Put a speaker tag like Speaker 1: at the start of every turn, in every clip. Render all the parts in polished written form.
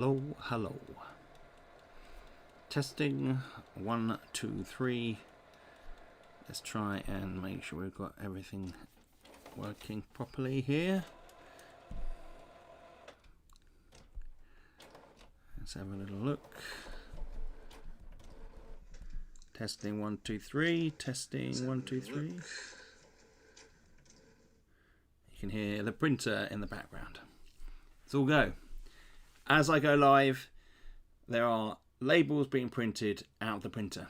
Speaker 1: Hello, hello. Testing 1, 2, 3. Let's try and make sure we've got everything working properly here. Let's have a little look. Testing 1, 2, 3. Testing 1, 2, 3. You can hear the printer in the background. Let's all go. As I go live, there are labels being printed out of the printer.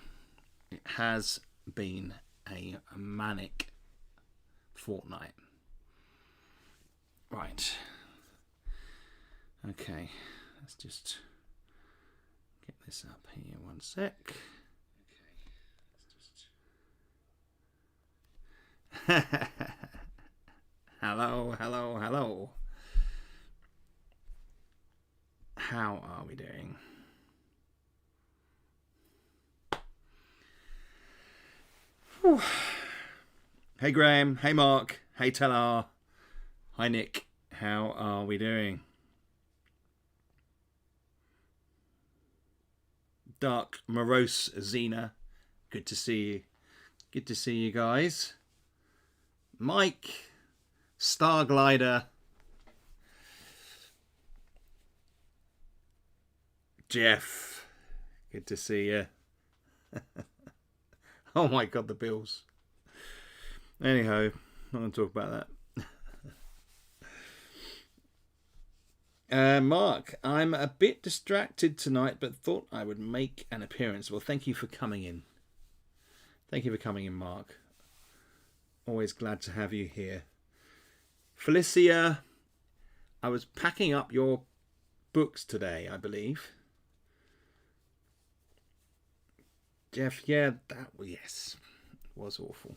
Speaker 1: It has been a manic fortnight. Right. Okay. Let's just get this up here one sec. Okay. Hello, hello, hello. How are we doing? Whew. Hey Graham, hey Mark, hey Talar, hi Nick, how are we doing? Dark, morose Xena, good to see you. Good to see you guys. Mike, Starglider, Jeff, good to see you. Oh my god, the Bills. Anyhow, not going to talk about that. Mark, I'm a bit distracted tonight, but thought I would make an appearance. Well, thank you for coming in. Thank you for coming in, Mark. Always glad to have you here. Felicia, I was packing up your books today, I believe. Jeff, yeah, yes, was awful.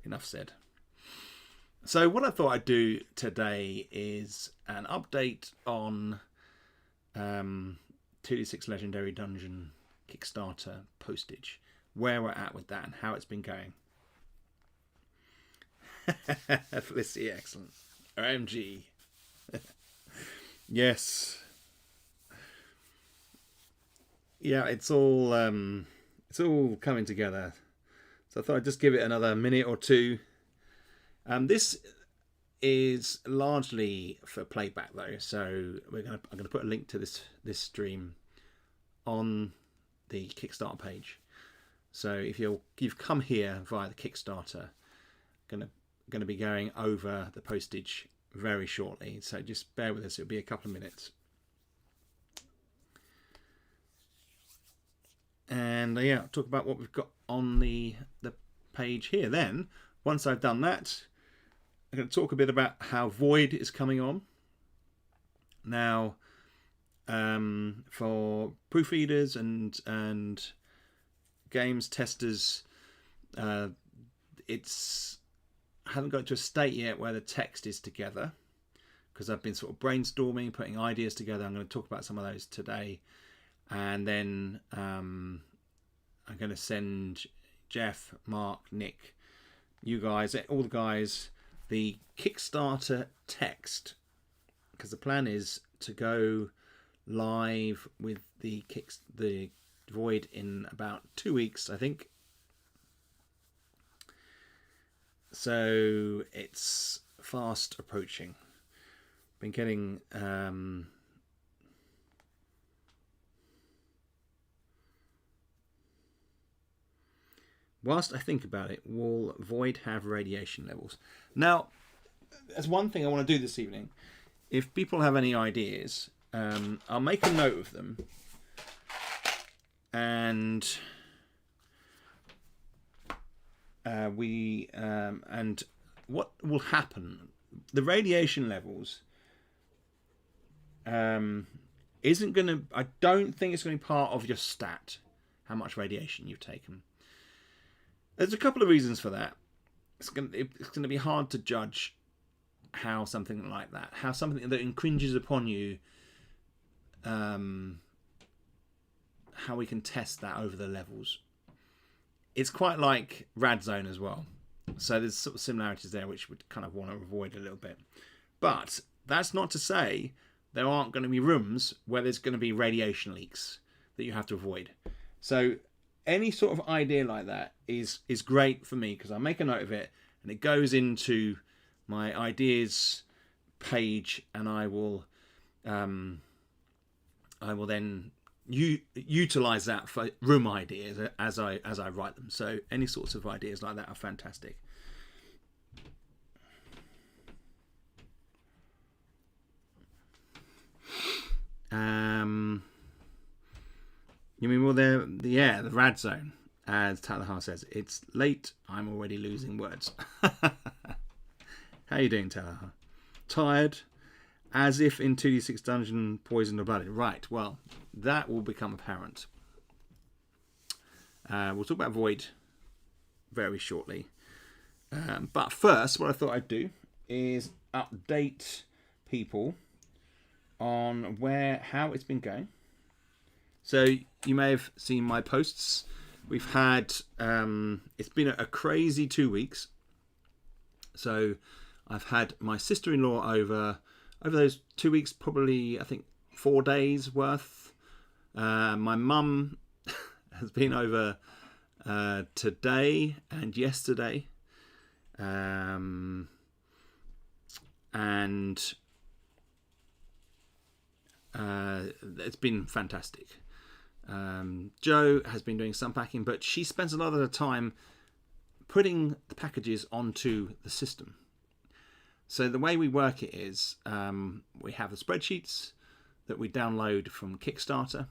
Speaker 1: Enough said. So what I thought I'd do today is an update on 2d6 Legendary Dungeon Kickstarter Postage, where we're at with that and how it's been going. Felicity, excellent. OMG. Yes. Yeah, it's all coming together. So I thought I'd just give it another minute or two. This is largely for playback though, so I'm gonna put a link to this stream on the Kickstarter page. So if you've come here via the Kickstarter, gonna be going over the postage very shortly. So just bear with us. It'll be a couple of minutes. And yeah, talk about what we've got on the page here. Then, once I've done that, I'm going to talk a bit about how Void is coming on. Now, for proofreaders and games testers, it's haven't got to a state yet where the text is together, because I've been sort of brainstorming, putting ideas together. I'm going to talk about some of those today. And then I'm going to send Jeff, Mark, Nick, you guys, all the guys, the Kickstarter text, because the plan is to go live with the Void in about 2 weeks, I think. So it's fast approaching. Been getting whilst I think about it, will Void have radiation levels? Now, there's one thing I want to do this evening. If people have any ideas, I'll make a note of them. And and what will happen? The radiation levels isn't going to. I don't think it's going to be part of your stat. How much radiation you've taken. There's a couple of reasons for that. It's going to be hard to judge how something like that, how something that infringes upon you, how we can test that over the levels. It's quite like Rad Zone as well. So there's sort of similarities there which we'd kind of want to avoid a little bit. But that's not to say there aren't going to be rooms where there's going to be radiation leaks that you have to avoid. So any sort of idea like that is great for me, because I make a note of it and it goes into my ideas page, and I will then utilize that for room ideas as I write them. So any sorts of ideas like that are fantastic. You mean, well, the rad zone, as Talahar says. It's late. I'm already losing words. How you doing, Talahar? Tired, as if in 2d6 dungeon, poisoned or blooded. Right. Well, that will become apparent. We'll talk about Void very shortly. But first, what I thought I'd do is update people on how it's been going. So you may have seen my posts. We've had it's been a crazy 2 weeks. So I've had my sister-in-law over those 2 weeks, probably I think 4 days worth. My mum has been over today and yesterday, and it's been fantastic. Jo has been doing some packing, but she spends a lot of the time putting the packages onto the system. So the way we work it is we have the spreadsheets that we download from Kickstarter.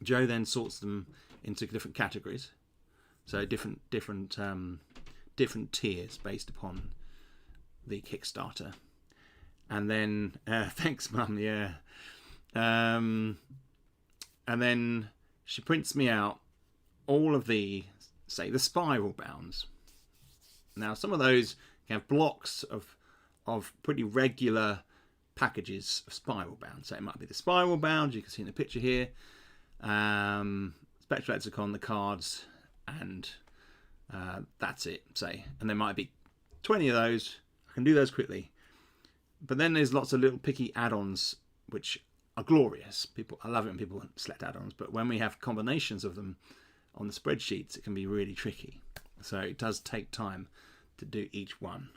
Speaker 1: Jo then sorts them into different categories, so different tiers based upon the Kickstarter. And then thanks, Mum. Yeah. And then she prints me out all of the spiral bounds. Now, some of those have blocks of pretty regular packages of spiral bound. So it might be the spiral bound you can see in the picture here, Spectral Lexicon, the cards, and that's it. And there might be 20 of those. I can do those quickly. But then there's lots of little picky add-ons which are glorious. I love it when people select add-ons, but when we have combinations of them on the spreadsheets, it can be really tricky. So it does take time to do each one.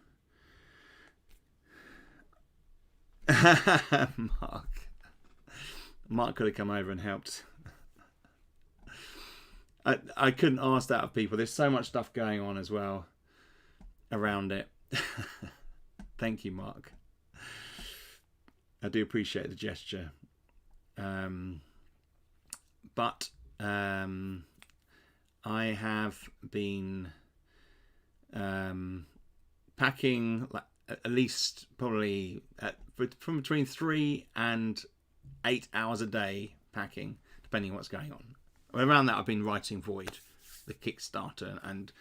Speaker 1: Mark could have come over and helped. I couldn't ask that of people. There's so much stuff going on as well around it. Thank you, Mark. I do appreciate the gesture. But I have been packing at least probably from between 3 and 8 hours a day packing, depending on what's going on. Around that, I've been writing Void, the Kickstarter, and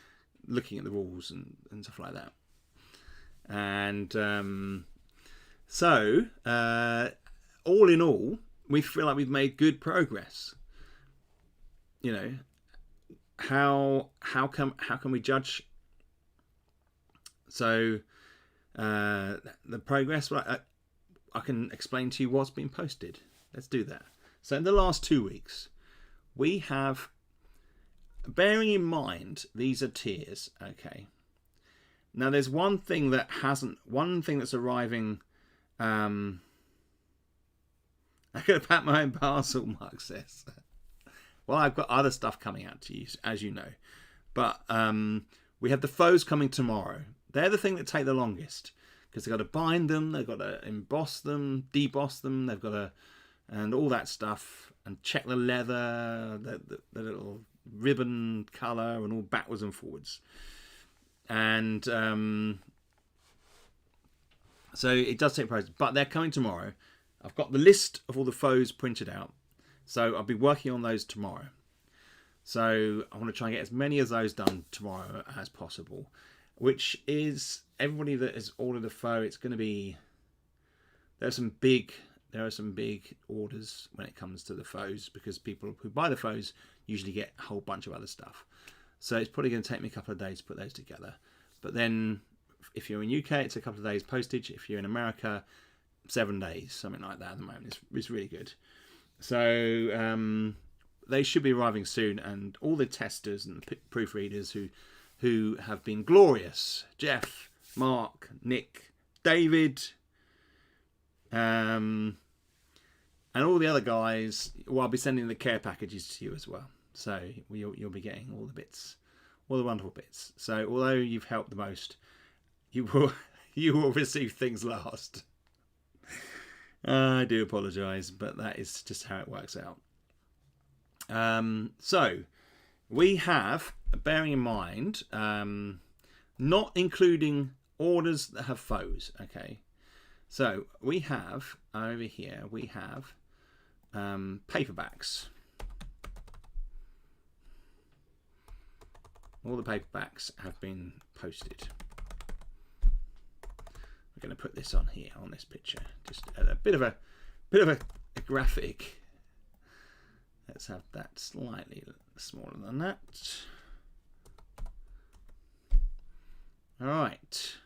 Speaker 1: looking at the rules and stuff like that. And so all in all, we feel like we've made good progress. You know, how can we judge? So the progress, well, I can explain to you what's been posted. Let's do that. So in the last 2 weeks, we have, bearing in mind these are tiers, okay. Now there's one thing that's arriving. I could have packed my own parcel, Mark says. Well, I've got other stuff coming out to you, as you know. But we have the foes coming tomorrow. They're the thing that take the longest, because they've got to bind them, they've got to emboss them, deboss them, they've got to, and all that stuff, and check the leather, the little ribbon colour, and all backwards and forwards. And so it does take process, but they're coming tomorrow. I've got the list of all the foes printed out, so I'll be working on those tomorrow. So I want to try and get as many of those done tomorrow as possible, which is everybody that has ordered a foe. It's going to be, there are some big orders when it comes to the foes, because people who buy the foes usually get a whole bunch of other stuff. So it's probably going to take me a couple of days to put those together. But then if you're in UK, it's a couple of days postage. If you're in America, 7 days, something like that at the moment. It's really good. So they should be arriving soon, and all the testers and proofreaders who have been glorious, Jeff, Mark, Nick, David, and all the other guys, well, I'll be sending the care packages to you as well. So you'll be getting all the bits, all the wonderful bits. So although you've helped the most, you will receive things last. I do apologise, but that is just how it works out. So we have, bearing in mind, not including orders that have foes. Okay, so we have over here, we have paperbacks. All the paperbacks have been posted. We're going to put this on here, on this picture, just a bit of a graphic. Let's have that slightly smaller than that. All right,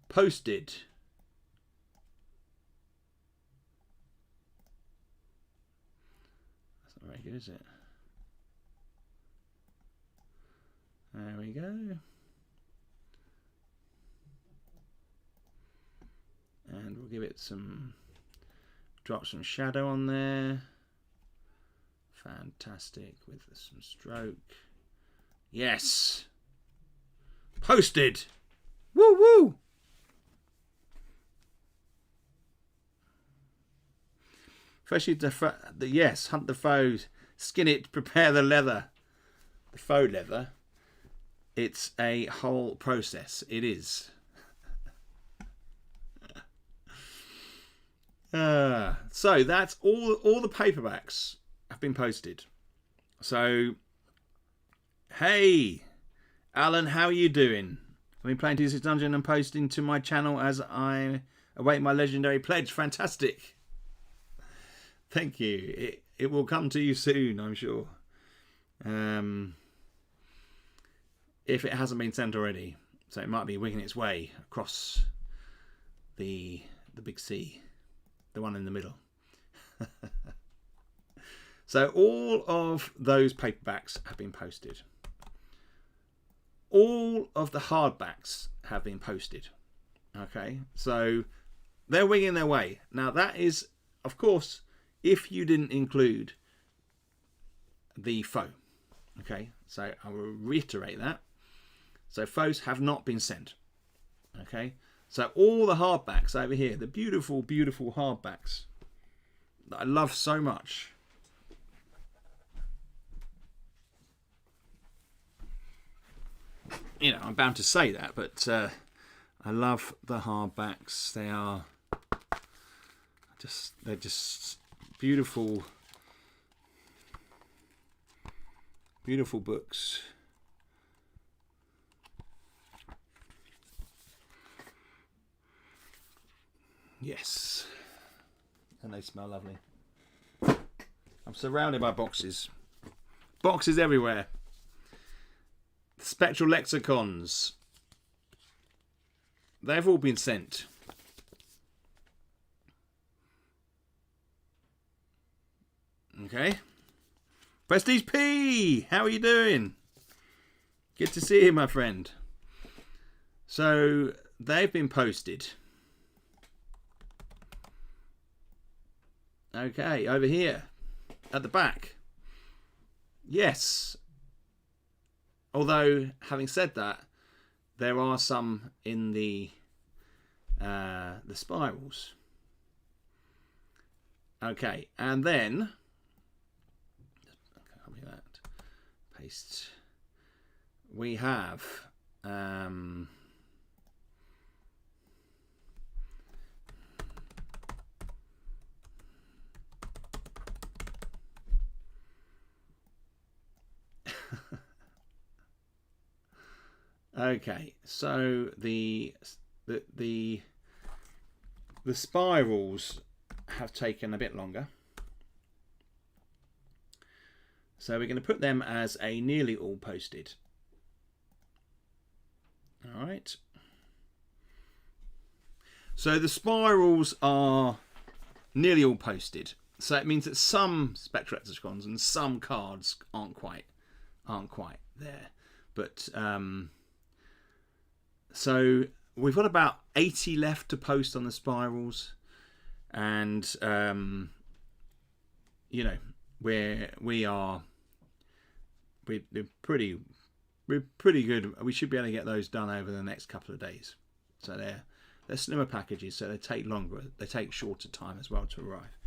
Speaker 1: posted. That's not very good, is it? There we go. And we'll give it some, drop some shadow on there. Fantastic, with some stroke. Yes! Posted! Woo woo! Especially yes, hunt the foes, skin it, prepare the leather. The faux leather. It's a whole process. It is. So that's all the paperbacks have been posted. So, hey, Alan, how are you doing? I've been playing Legendary Dungeon and posting to my channel as I await my legendary pledge. Fantastic. Thank you. It will come to you soon, I'm sure. If it hasn't been sent already. So it might be winging its way across the big sea. The one in the middle. So all of those paperbacks have been posted. All of the hardbacks have been posted. Okay, so they're winging their way. Now that is, of course, if you didn't include the foe. Okay, so I will reiterate that. So foes have not been sent. Okay, so all the hardbacks over here, the beautiful, beautiful hardbacks that I love so much. You know, I'm bound to say that, but I love the hardbacks. They're just beautiful, beautiful books. Yes, and they smell lovely. I'm surrounded by boxes. Boxes everywhere. Spectral lexicons. They've all been sent. Okay. Postage P! How are you doing? Good to see you, my friend. So, they've been posted. Okay, over here. At the back. Yes. Although, having said that, there are some in the spirals. Okay, and then copy that, paste. We have okay, so the spirals have taken a bit longer. So we're going to put them as a nearly all posted. All right. So the spirals are nearly all posted. So it means that some Spectre Hexagons and some cards aren't quite there. But so we've got about 80 left to post on the spirals, and you know, we're pretty good. We should be able to get those done over the next couple of days. So they're slimmer packages, so they take longer. They take shorter time as well to arrive.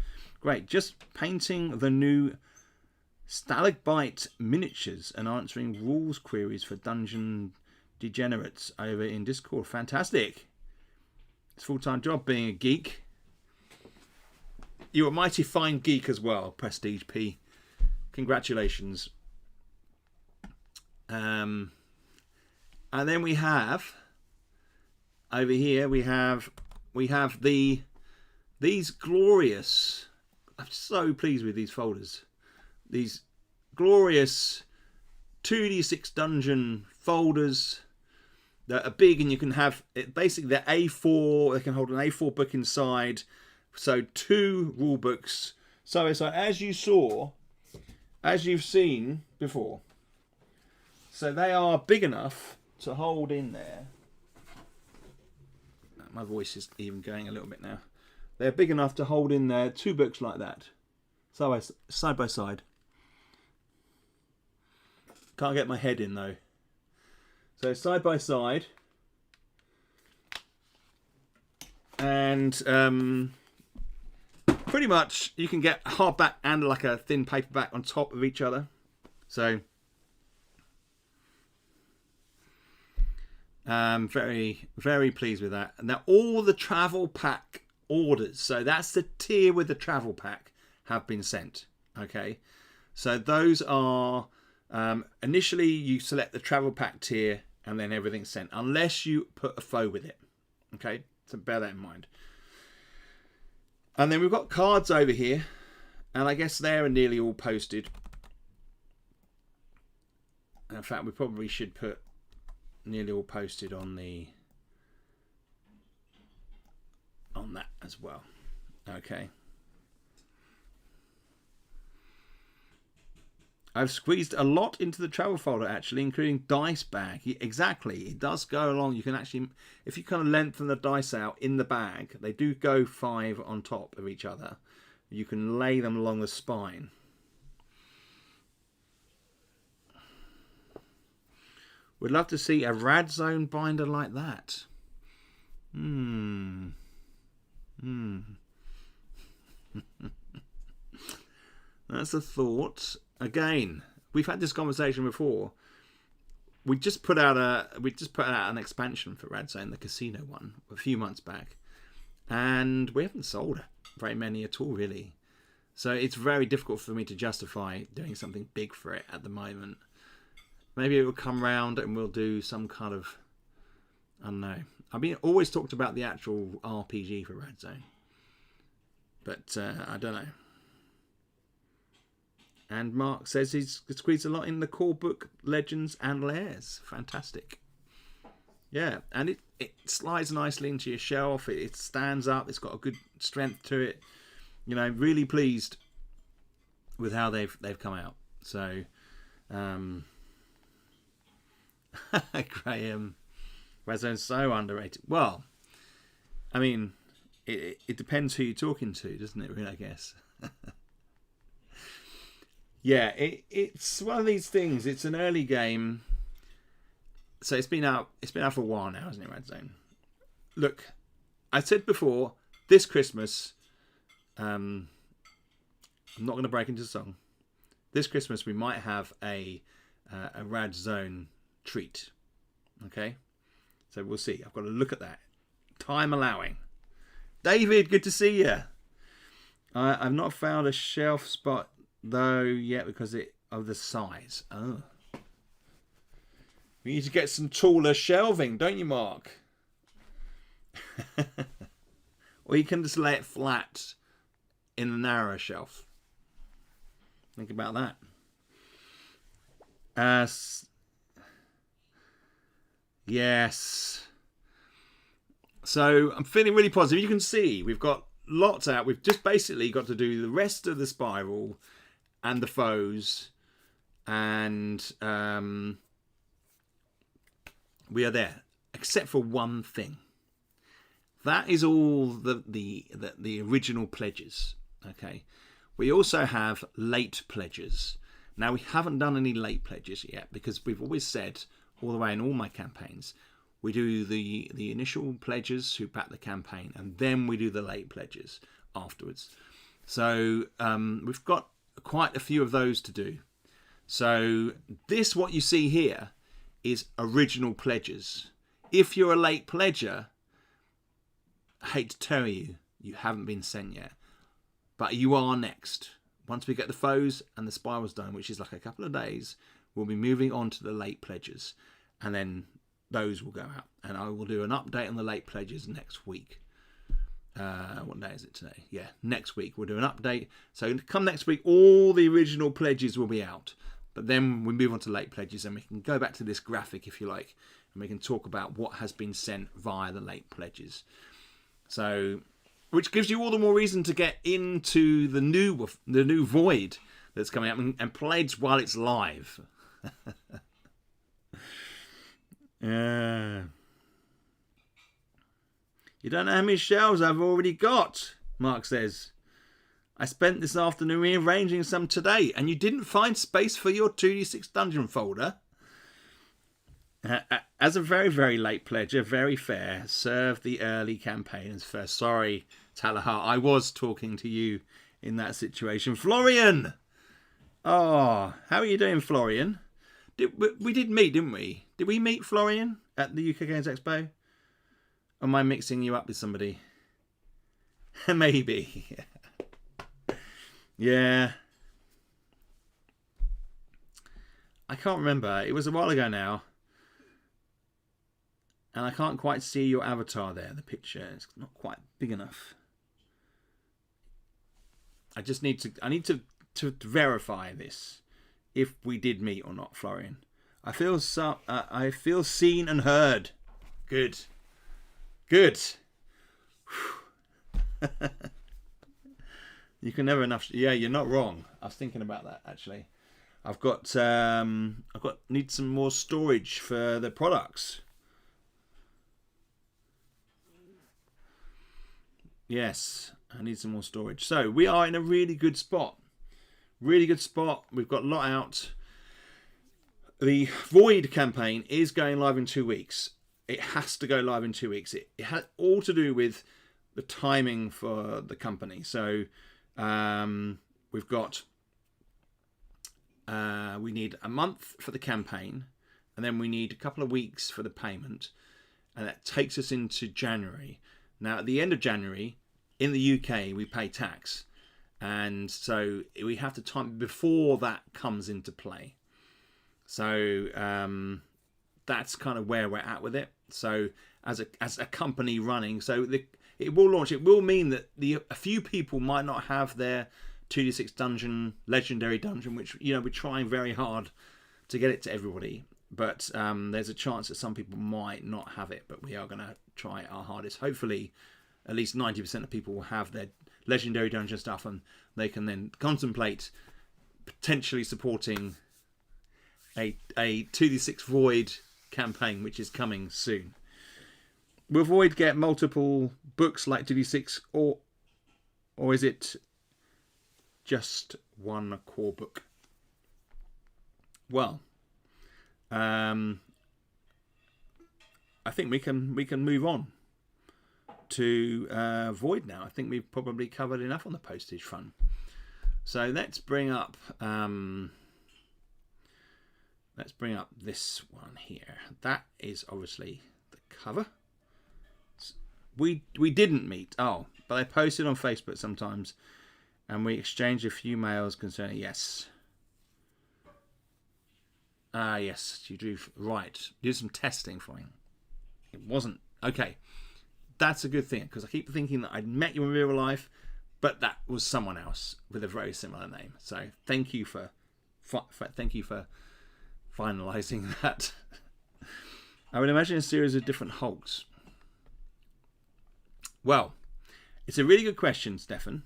Speaker 1: Great. Just painting the new Stalagmite miniatures and answering rules queries for dungeon degenerates over in Discord. Fantastic. It's a full-time job being a geek. You're a mighty fine geek as well, Prestige P. Congratulations. And then we have over here we have these glorious. I'm so pleased with these folders. These glorious 2d6 dungeon folders that are big, and you can have it basically they're A4. They can hold an A4 book inside. So 2 rule books. So it's like, as you've seen before. So they are big enough to hold in there. My voice is even going a little bit now. They're big enough to hold in there 2 books like that. Side by side. Can't get my head in though. So side by side. And pretty much you can get hardback and like a thin paperback on top of each other. So very, very pleased with that. Now all the travel pack orders, so that's the tier with the travel pack, have been sent. Okay, so those are initially you select the travel pack tier and then everything's sent, unless you put a foe with it. Okay, so bear that in mind. And then we've got cards over here, and I guess they're nearly all posted. In fact, we probably should put nearly all posted on that as well. Okay. I've squeezed a lot into the travel folder, actually, including dice bag. Exactly, it does go along. You can actually, if you kind of lengthen the dice out in the bag, they do go 5 on top of each other. You can lay them along the spine. We'd love to see a Rad Zone binder like that. That's a thought. Again, we've had this conversation before. We just put out an expansion for Rad Zone, the casino one, a few months back, and we haven't sold very many at all, really. So it's very difficult for me to justify doing something big for it at the moment. Maybe it will come round and we'll do some kind of, I don't know. I've always talked about the actual RPG for Rad Zone, but I don't know. And Mark says he's squeezed a lot in the core book, Legends and Lairs. Fantastic. Yeah, and it slides nicely into your shelf. It stands up. It's got a good strength to it. You know, really pleased with how they've come out. So, Graham, Rad Zone's so underrated. Well, I mean, it depends who you're talking to, doesn't it? Really, I guess. Yeah, it's one of these things. It's an early game, so it's been out for a while now, hasn't it, Rad Zone? Look, I said before, this Christmas, I'm not going to break into song. This Christmas we might have a Rad Zone treat. Okay, so we'll see. I've got to look at that, time allowing. David, good to see you. I've not found a shelf spot though yet because of the size. Oh, we need to get some taller shelving, don't you, Mark? Or you can just lay it flat in a narrower shelf. Think about that. Yes. So I'm feeling really positive. You can see we've got lots out. We've just basically got to do the rest of the spiral and the foes, and we are there, except for one thing. That is all the original pledges. Okay. We also have late pledges. Now, we haven't done any late pledges yet because we've always said all the way in all my campaigns, we do the initial pledges who back the campaign, and then we do the late pledges afterwards. So we've got quite a few of those to do. So this, what you see here, is original pledges. If you're a late pledger, I hate to tell you, you haven't been sent yet. But you are next. Once we get the foes and the spirals done, which is like a couple of days, we'll be moving on to the late pledges. And then those will go out. And I will do an update on the late pledges next week. What day is it today? Yeah, next week we'll do an update. So come next week, all the original pledges will be out. But then we move on to late pledges, and we can go back to this graphic, if you like, and we can talk about what has been sent via the late pledges. So, which gives you all the more reason to get into the new void that's coming up and pledge while it's live. You don't know how many shelves I've already got, Mark says. I spent this afternoon rearranging some today, and you didn't find space for your 2d6 dungeon folder. As a very, very late pledger, very fair, serve the early campaigners first. Sorry, Talahar, I was talking to you in that situation. Florian! Oh, how are you doing, Florian? We did meet, didn't we? Did we meet Florian at the UK Games Expo? Or am I mixing you up with somebody? Maybe. Yeah. I can't remember. It was a while ago now. And I can't quite see your avatar there, the picture. It's not quite big enough. I need to verify this, if we did meet or not, Florian. I feel seen and heard. Good. Good. You can never enough. Yeah, you're not wrong. I was thinking about that actually. I've got need some more storage for the products. Yes, I need some more storage. So we are in a really good spot. Really good spot. We've got a lot out. The Void campaign is going live in 2 weeks. It has to go live in 2 weeks. It has all to do with the timing for the company. So we've got we need a month for the campaign, and then we need a couple of weeks for the payment, and that takes us into January. Now, at the end of January, in the UK, we pay tax. And so we have to time before that comes into play. So that's kind of where we're at with it. So as a company running, so it will launch. It will mean that a few people might not have their 2d6 dungeon, Legendary Dungeon, which, you know, we're trying very hard to get it to everybody. But there's a chance that some people might not have it, but we are going to try our hardest. Hopefully, at least 90% of people will have their Legendary Dungeon stuff, and they can then contemplate potentially supporting a 2d6 Void campaign, which is coming soon. Will Void get multiple books like 2d6, or is it just one core book? Well, I think we can move on to Void now. I think we've probably covered enough on the postage front. So let's bring up this one here. That is obviously the cover. We didn't meet. Oh, but I posted on Facebook sometimes, and we exchanged a few mails concerning. Yes. Yes, you do. Right. You did some testing for me. It wasn't. Okay. That's a good thing, because I keep thinking that I'd met you in real life, but that was someone else with a very similar name. So thank you for finalising that. I would imagine a series of different Hulks. Well, it's a really good question, Stefan.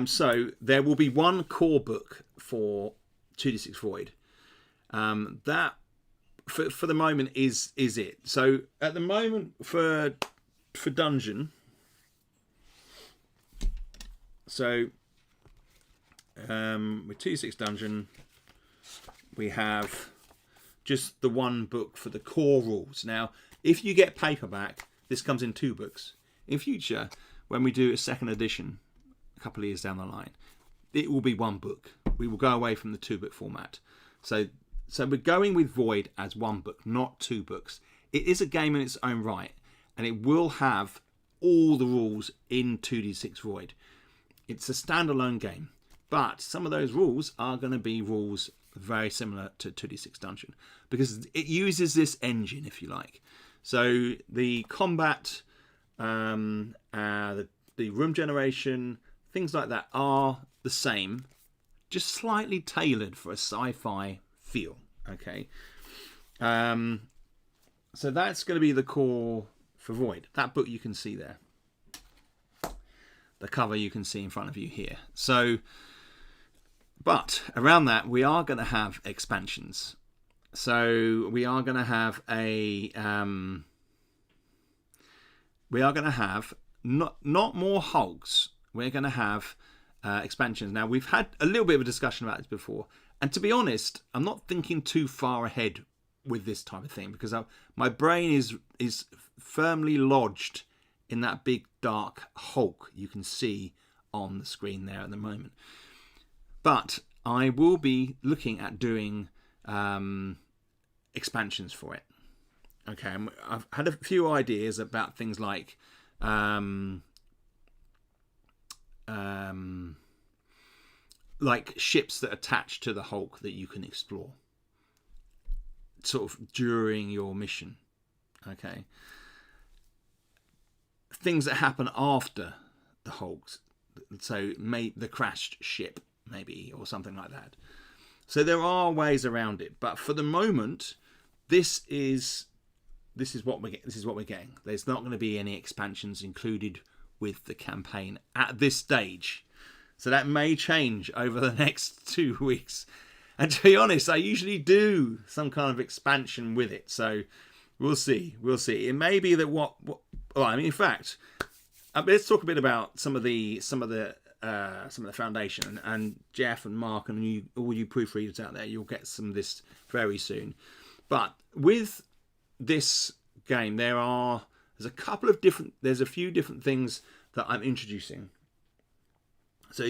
Speaker 1: So there will be one core book for 2d6 Void. That for the moment is it. So at the moment for Dungeon, so with 2d6 Dungeon, we have just the one book for the core rules. Now, if you get paperback, this comes in 2 books. In future, when we do a second edition, a couple of years down the line, it will be 1 book. We will go away from the 2-book format. So we're going with Void as 1 book, not 2 books. It is a game in its own right, and it will have all the rules in 2d6 Void. It's a standalone game, but some of those rules are going to be rules very similar to 2d6 Dungeon, because it uses this engine, if you like. So the combat, the room generation, things like that are the same, just slightly tailored for a sci-fi feel. Okay, so that's going to be the core for Void. That book you can see there, the cover you can see in front of you here. So, but around that we are going to have expansions. So we are going to have not more hulks. We're going to have expansions. Now, we've had a little bit of a discussion about this before, and to be honest, I'm not thinking too far ahead with this type of thing, because my brain is firmly lodged in that big dark hulk you can see on the screen there at the moment. But I will be looking at doing expansions for it. Okay, I've had a few ideas about things like ships that attach to the Hulk that you can explore, sort of during your mission. Okay, things that happen after the Hulks, so the crashed ship maybe, or something like that. So there are ways around it, but for the moment, this is what we're getting. There's not going to be any expansions included with the campaign at this stage. So that may change over the next 2 weeks. And to be honest, I usually do some kind of expansion with it. So we'll see. It may be that in fact, let's talk a bit about some of the foundation, and Jeff and Mark and all you proofreaders out there. You'll get some of this very soon. But with this game, there's a few different things that I'm introducing. So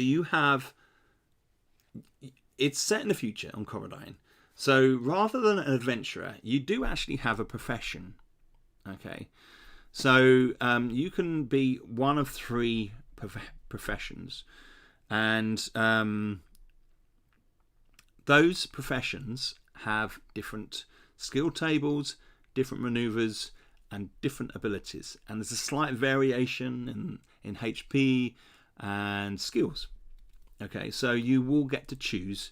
Speaker 1: it's set in the future on Corridine. So rather than an adventurer, you do actually have a profession. Okay, so you can be one of 3 professions, and those professions have different skill tables, different maneuvers, and different abilities, and there's a slight variation in HP and skills. Okay, so you will get to choose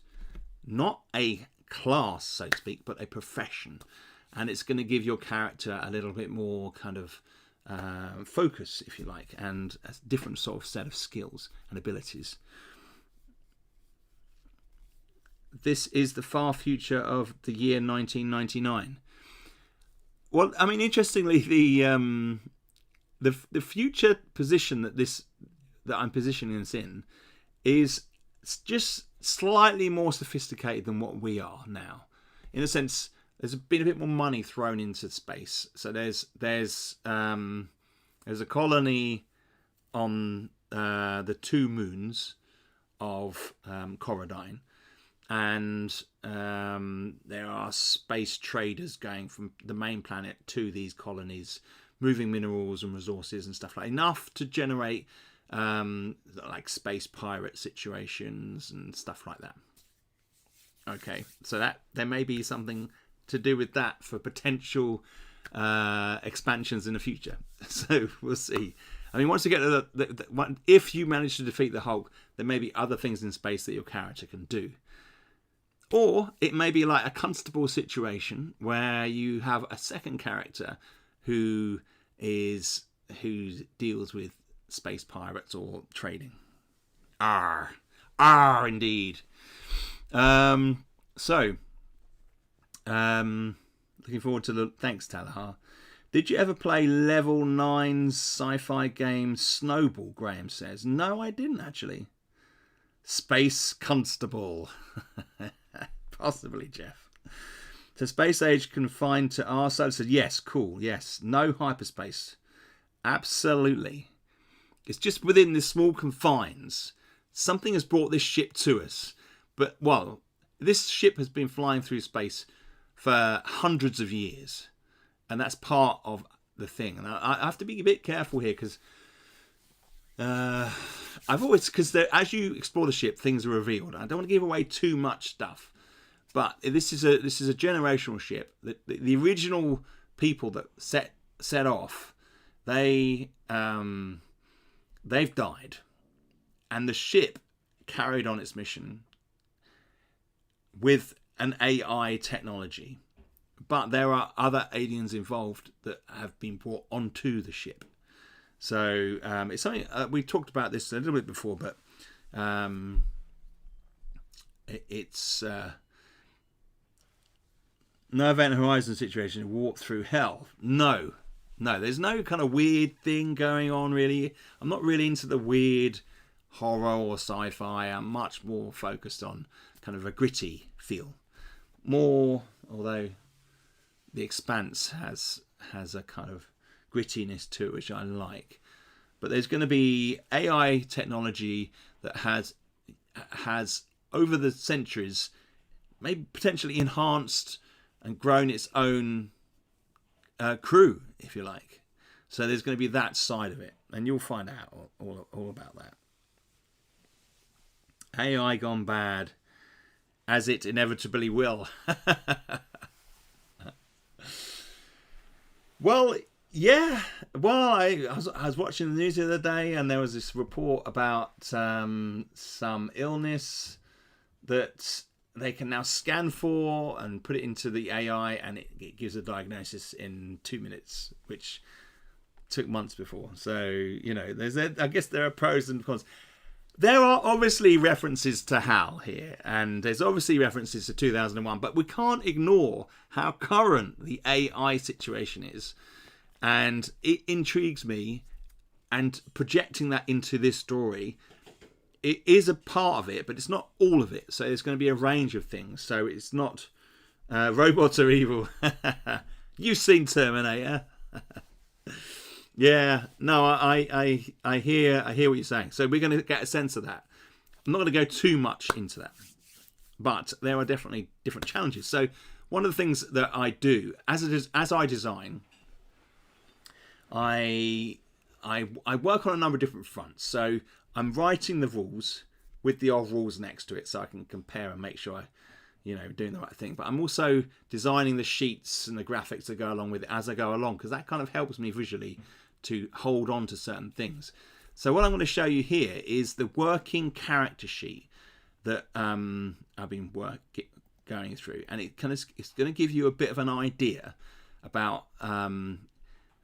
Speaker 1: not a class, so to speak, but a profession, and it's going to give your character a little bit more kind of focus, if you like, and a different sort of set of skills and abilities. This is the far future of the year 1999. Well, I mean, interestingly, the future position that I'm positioning this in is just slightly more sophisticated than what we are now. In a sense, there's been a bit more money thrown into space. So there's a colony on the 2 moons of Corridine, and there are space traders going from the main planet to these colonies, moving minerals and resources and stuff like enough to generate like space pirate situations and stuff like that. Okay, so that there may be something to do with that for potential expansions in the future. So we'll see. I mean, once you get to if you manage to defeat the Hulk, there may be other things in space that your character can do. Or it may be like a constable situation where you have a second character who is who deals with space pirates or trading. Indeed. Looking forward to the... Thanks, Talahar. Did you ever play level 9's sci-fi game Snowball, Graham says. No, I didn't, actually. Space Constable. Possibly, Jeff. So space age confined to our solar system. Yes, cool, yes. No hyperspace. Absolutely. It's just within the small confines. Something has brought this ship to us. But, well, this ship has been flying through space for hundreds of years. And that's part of the thing. And I have to be a bit careful here because as you explore the ship, things are revealed. I don't want to give away too much stuff. But this is a generational ship. The original people that set off, they've died. And the ship carried on its mission with an AI technology. But there are other aliens involved that have been brought onto the ship. So it's something we talked about this a little bit before, but it's no Event Horizon situation. Warp through hell. No, there's no kind of weird thing going on. Really, I'm not really into the weird horror or sci-fi. I'm much more focused on kind of a gritty feel. More, although The Expanse has a kind of grittiness to it, which I like. But there's going to be AI technology that has over the centuries maybe potentially enhanced and grown its own crew, if you like. So there's going to be that side of it, and you'll find out all about that. AI gone bad, as it inevitably will. Well, yeah. Well, I was watching the news the other day, and there was this report about some illness that they can now scan for and put it into the AI, and it gives a diagnosis in 2 minutes, which took months before. So, I guess there are pros and cons. There are obviously references to HAL here, and there's obviously references to 2001, but we can't ignore how current the AI situation is. And it intrigues me, and projecting that into this story, it is a part of it, but it's not all of it. So there's going to be a range of things. So it's not robots are evil. You've seen Terminator. Yeah, no, I hear what you're saying. So we're going to get a sense of that. I'm not going to go too much into that, but there are definitely different challenges. So one of the things that I do as I design, I work on a number of different fronts. So I'm writing the rules with the old rules next to it, so I can compare and make sure doing the right thing. But I'm also designing the sheets and the graphics that go along with it as I go along, because that kind of helps me visually to hold on to certain things. So what I'm going to show you here is the working character sheet that I've been going through, and it's going to give you a bit of an idea about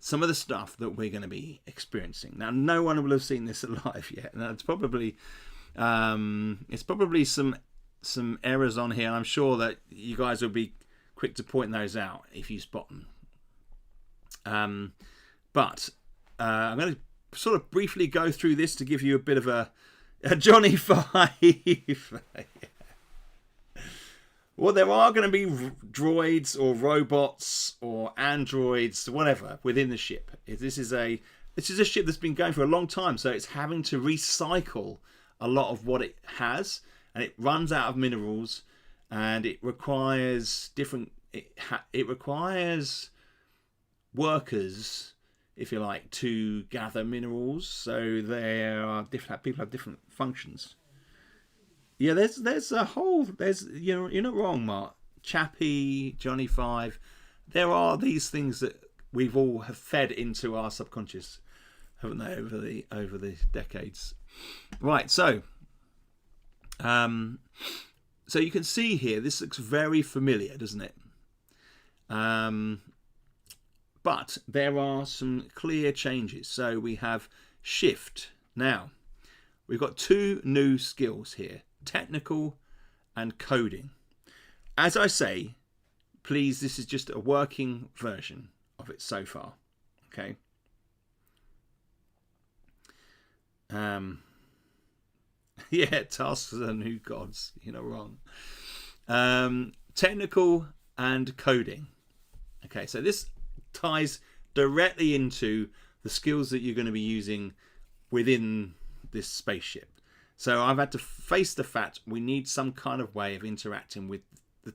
Speaker 1: some of the stuff that we're going to be experiencing. Now, no one will have seen this live yet, and it's probably some errors on here, and I'm sure that you guys will be quick to point those out if you spot them. But I'm going to sort of briefly go through this to give you a bit of a Johnny 5. Well, there are going to be droids or robots or androids, whatever, within the ship. This is a ship that's been going for a long time, so it's having to recycle a lot of what it has, and it runs out of minerals, and it requires it requires workers, if you like, to gather minerals. So there are people have different functions. Yeah, there's you're not wrong, Mark. Chappie, Johnny 5. There are these things that we've all have fed into our subconscious, haven't they, over the decades. Right, so you can see here, this looks very familiar, doesn't it? But there are some clear changes. So we have shift. Now, we've got 2 new skills here, technical and coding. As I say, please, this is just a working version of it so far. Okay. Yeah, tasks are new gods. You're not wrong. Technical and coding. Okay, so this ties directly into the skills that you're going to be using within this spaceship. So I've had to face the fact we need some kind of way of interacting with the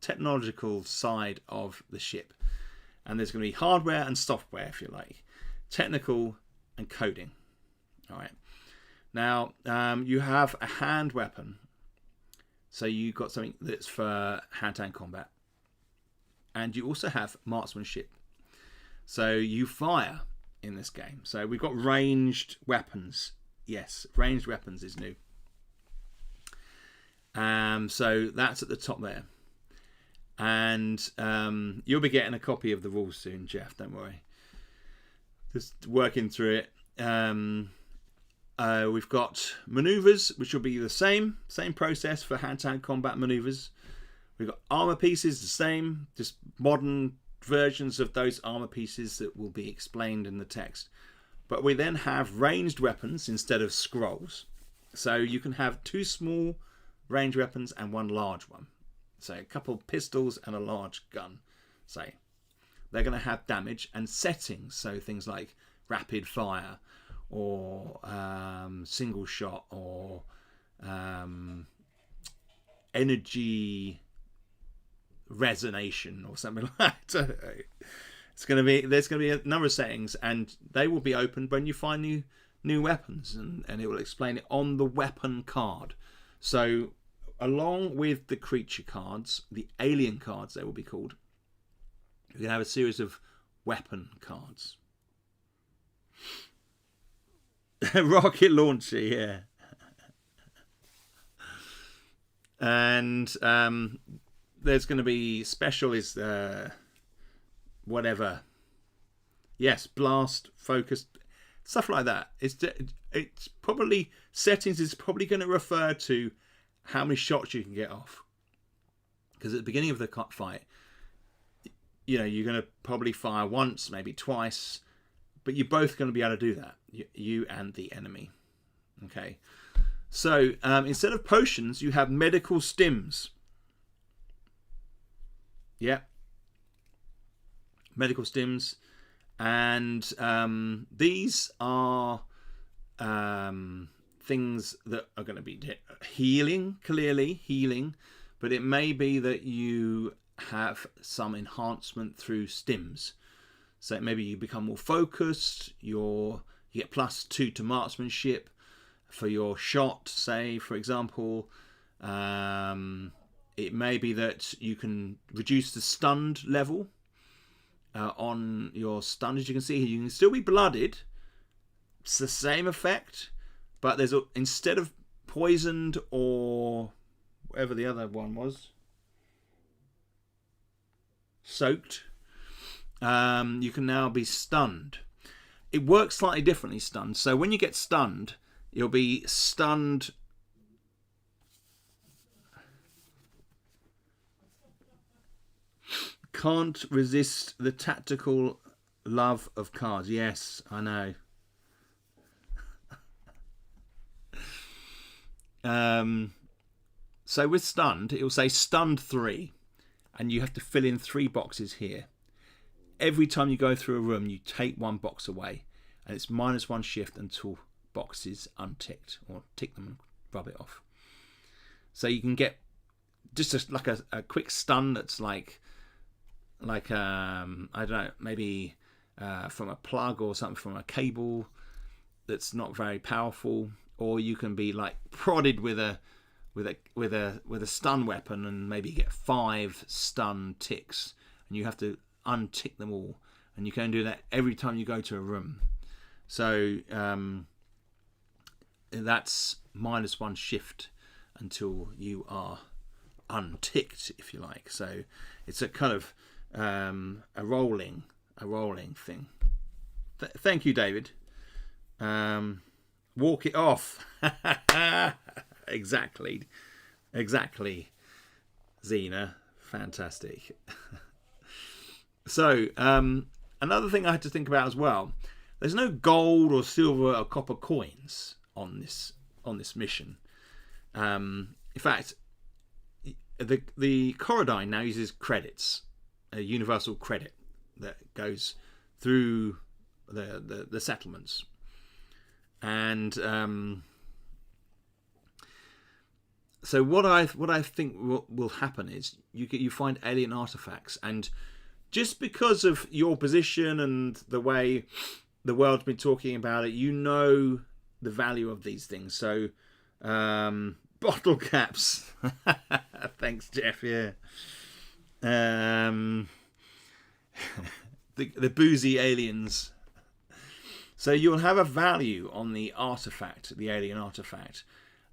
Speaker 1: technological side of the ship. And there's going to be hardware and software, if you like. Technical and coding. All right. Now, you have a hand weapon. So you've got something that's for hand-to-hand combat. And you also have marksmanship. So you fire in this game. So we've got ranged weapons. Yes, ranged weapons is new. So that's at the top there. And you'll be getting a copy of the rules soon, Jeff. Don't worry. Just working through it. We've got maneuvers, which will be the same process for hand-to-hand combat maneuvers. We've got armor pieces, the same, just modern versions of those armor pieces that will be explained in the text. But we then have ranged weapons instead of scrolls. So you can have 2 small ranged weapons and 1 large one. So a couple pistols and a large gun, say. They're going to have damage and settings. So things like rapid fire or single shot or energy resonation or something like that. There's going to be a number of settings, and they will be opened when you find new weapons, and it will explain it on the weapon card. So along with the creature cards, the alien cards they will be called, you can have a series of weapon cards. Rocket launcher, yeah. And there's going to be special is whatever. Yes, blast, focus, stuff like that. It's probably settings is probably going to refer to how many shots you can get off. Because at the beginning of the fight, you're going to probably fire once, maybe twice, but you're both going to be able to do that, you and the enemy. Okay. So instead of potions, you have medical stims. Yeah. Medical stims. And these are things that are going to be healing, clearly healing, but it may be that you have some enhancement through stims. So maybe you become more focused, you get +2 to marksmanship for your shot, say, for example. It may be that you can reduce the stunned level on your stun. As you can see here, you can still be blooded. It's the same effect, but there's instead of poisoned or whatever the other one was, soaked, you can now be stunned. It works slightly differently, stunned. So when you get stunned, you'll be stunned. Can't resist the tactical love of cards. Yes, I know. So with stunned, it will say stunned 3, and you have to fill in 3 boxes here. Every time you go through a room, you take 1 box away, and it's -1 shift until boxes unticked, or tick them and rub it off. So you can get just like a quick stun that's like I don't know, maybe from a plug or something, from a cable that's not very powerful, or you can be like prodded with a stun weapon and maybe get 5 stun ticks, and you have to untick them all, and you can do that every time you go to a room. So that's -1 shift until you are unticked, if you like. So it's a kind of a rolling thing. Thank you, David. Walk it off. Exactly, Xena. Fantastic. So another thing I had to think about as well. There's no gold or silver or copper coins on this mission. In fact, the Corridine now uses credits, a universal credit that goes through the settlements, and so what I think will happen is you find alien artifacts, and just because of your position and the way the world's been talking about it, you know the value of these things. So bottle caps. Thanks, Jeff. Yeah. The boozy aliens. So you'll have a value on the artifact, the alien artifact,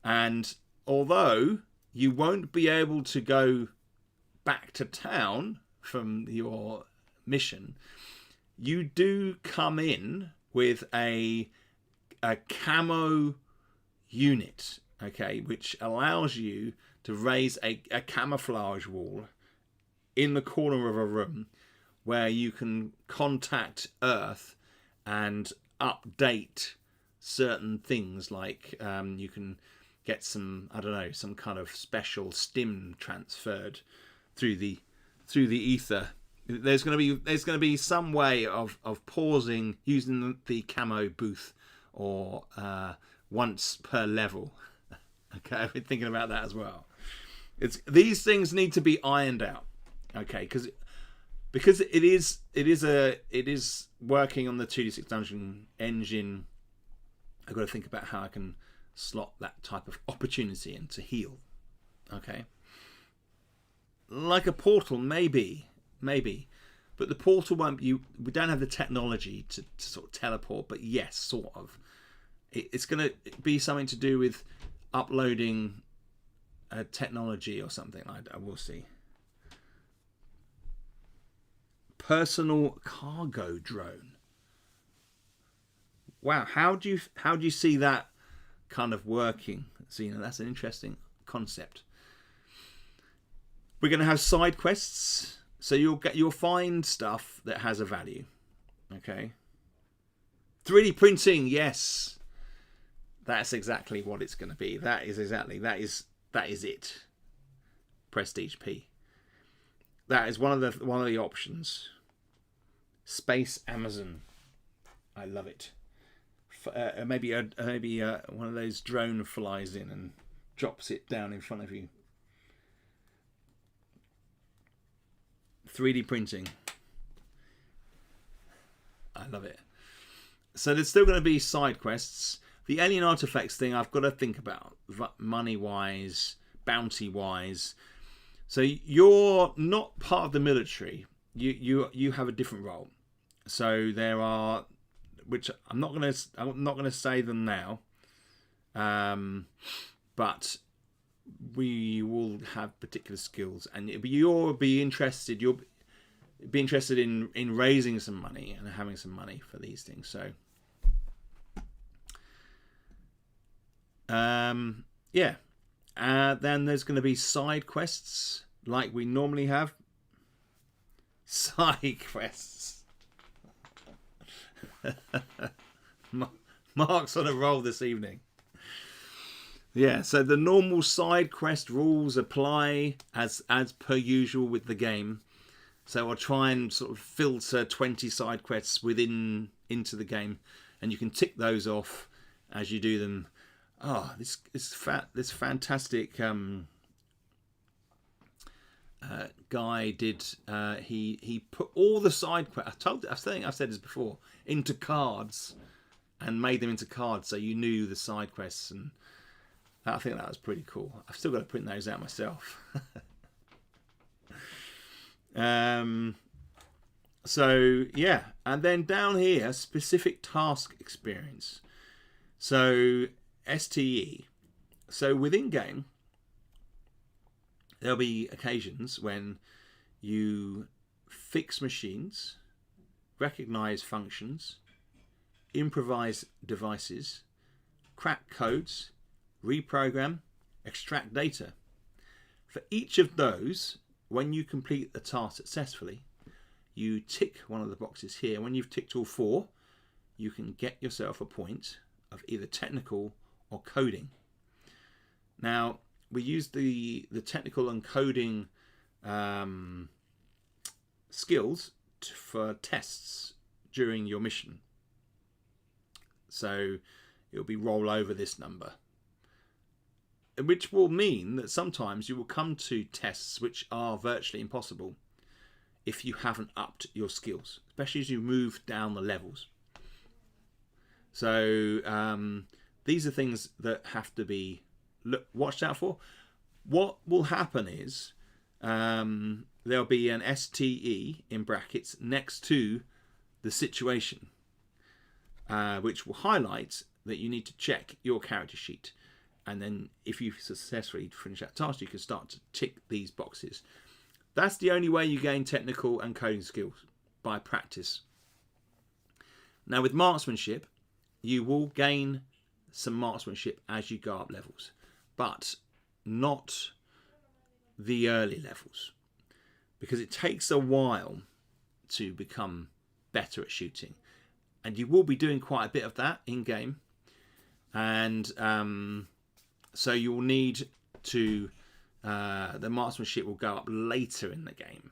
Speaker 1: and although you won't be able to go back to town from your mission, you do come in with a camo unit, okay, which allows you to raise a camouflage wall in the corner of a room where you can contact Earth and update certain things, like you can get some, I don't know, some kind of special stim transferred through the ether. There's going to be some way of pausing using the camo booth, or once per level. Okay, I've been thinking about that as well. These things need to be ironed out. Okay, because it is working on the 2D6 Dungeon engine. I've got to think about how I can slot that type of opportunity in to heal. Okay, like a portal, maybe, but the portal won't. We don't have the technology to sort of teleport, but yes, sort of. It's going to be something to do with uploading technology or something. I will see. Personal cargo drone. Wow, how do you see that kind of working, Xena? That's an interesting concept. We're going to have side quests, so you'll find stuff that has a value. Okay. 3D printing, yes. That's exactly what it's going to be. That is it. Prestige P. That is one of the options. Space Amazon. I love it. Maybe one of those drone flies in and drops it down in front of you. 3D printing. I love it. So there's still going to be side quests. The alien artifacts thing I've got to think about, money wise, bounty wise. So you're not part of the military. You have a different role. So there are, which I'm not gonna say them now, but we will have particular skills, and you'll be interested. You'll be interested in raising some money and having some money for these things. So yeah. Then there's going to be side quests like we normally have. Side quests. Mark's on a roll this evening. Yeah, so the normal side quest rules apply as per usual with the game. So I'll try and sort of filter 20 side quests into the game, and you can tick those off as you do them. Oh, this fantastic guy did. He put all the side quests. I think I've said this before, into cards, and made them into cards so you knew the side quests, and I think that was pretty cool. I've still got to print those out myself. So yeah, and then down here, specific task experience. So STE. So within game, there'll be occasions when you fix machines, recognize functions, improvise devices, crack codes, reprogram, extract data. For each of those, when you complete the task successfully, you tick one of the boxes here. When you've ticked all 4, you can get yourself a point of either technical or coding. Now, we use the technical and coding skills for tests during your mission. So it'll be roll over this number, which will mean that sometimes you will come to tests which are virtually impossible if you haven't upped your skills, especially as you move down the levels. So these are things that have to be watched out for. What will happen is there'll be an STE in brackets next to the situation, which will highlight that you need to check your character sheet. And then if you successfully finish that task, you can start to tick these boxes. That's the only way you gain technical and coding skills, by practice. Now with marksmanship, you will gain some marksmanship as you go up levels, but not the early levels, because it takes a while to become better at shooting. And you will be doing quite a bit of that in game. And so you'll need to, the marksmanship will go up later in the game.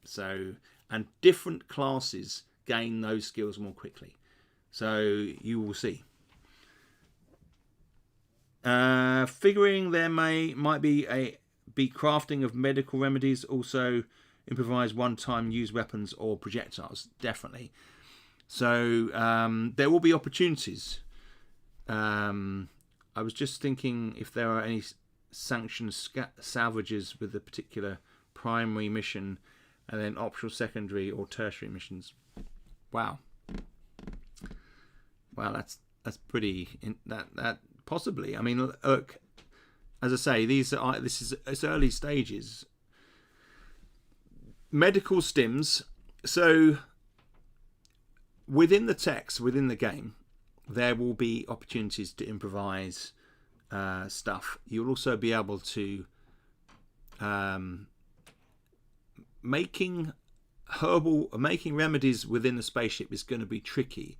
Speaker 1: So, and different classes gain those skills more quickly. So you will see. Figuring there might be crafting of medical remedies, also improvise one-time use weapons or projectiles, definitely. So there will be opportunities. I was just thinking if there are any sanctioned salvages with a particular primary mission, and then optional secondary or tertiary missions. Wow, that's pretty. That possibly. I mean, look, as I say, it's early stages. Medical stims. So within the text, within the game, there will be opportunities to improvise stuff. You'll also be able to making remedies within the spaceship is going to be tricky.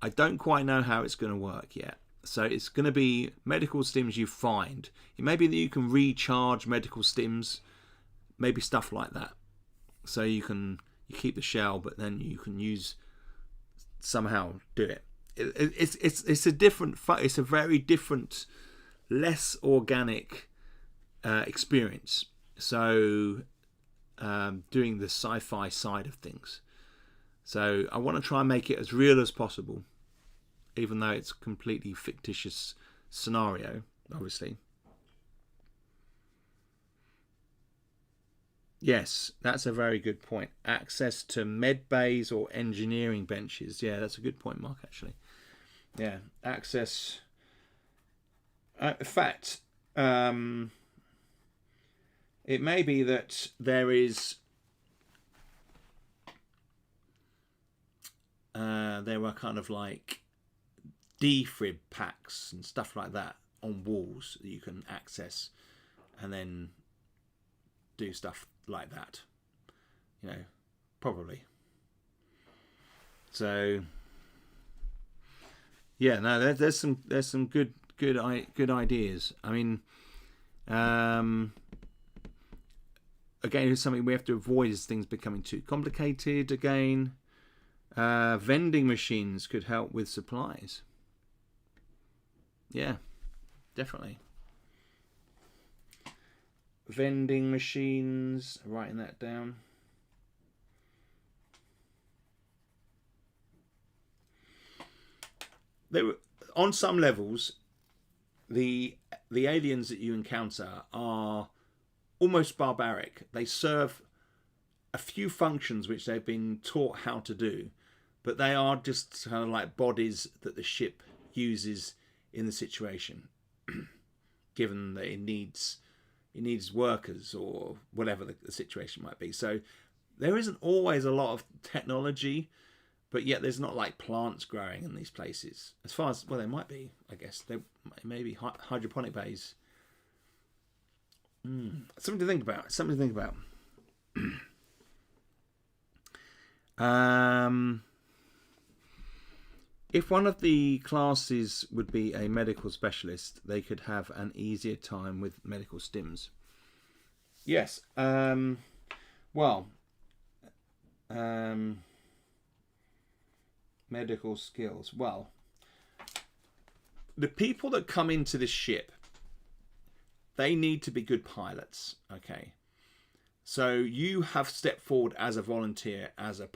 Speaker 1: I don't quite know how it's going to work yet. So it's going to be medical stims you find. It may be that you can recharge medical stims, maybe stuff like that. So you keep the shell, but then you can somehow do it. It's a very different, less organic experience. So doing the sci-fi side of things. So I want to try and make it as real as possible, even though it's a completely fictitious scenario, obviously. Yes, that's a very good point. Access to med bays or engineering benches. Yeah, that's a good point, Mark, actually. Yeah, access. In fact, it may be that there is. There were kind of like defib packs and stuff like that on walls that you can access, and then do stuff like that. Probably. So yeah, no, there's some good ideas. I mean, again, it's something we have to avoid is things becoming too complicated. Again, vending machines could help with supplies. Yeah, definitely. Vending machines, writing that down. They were, on some levels, the aliens that you encounter are almost barbaric. They serve a few functions which they've been taught how to do, but they are just kind of like bodies that the ship uses in the situation, given that it needs workers or whatever the situation might be. So there isn't always a lot of technology, but yet there's not like plants growing in these places. As far as, well, there might be, I guess. There may be hydroponic bays. Something to think about. Something to think about. If one of the classes would be a medical specialist, they could have an easier time with medical stims. Yes. Medical skills. Well, the people that come into this ship, they need to be good pilots. Okay. So you have stepped forward as a volunteer, as a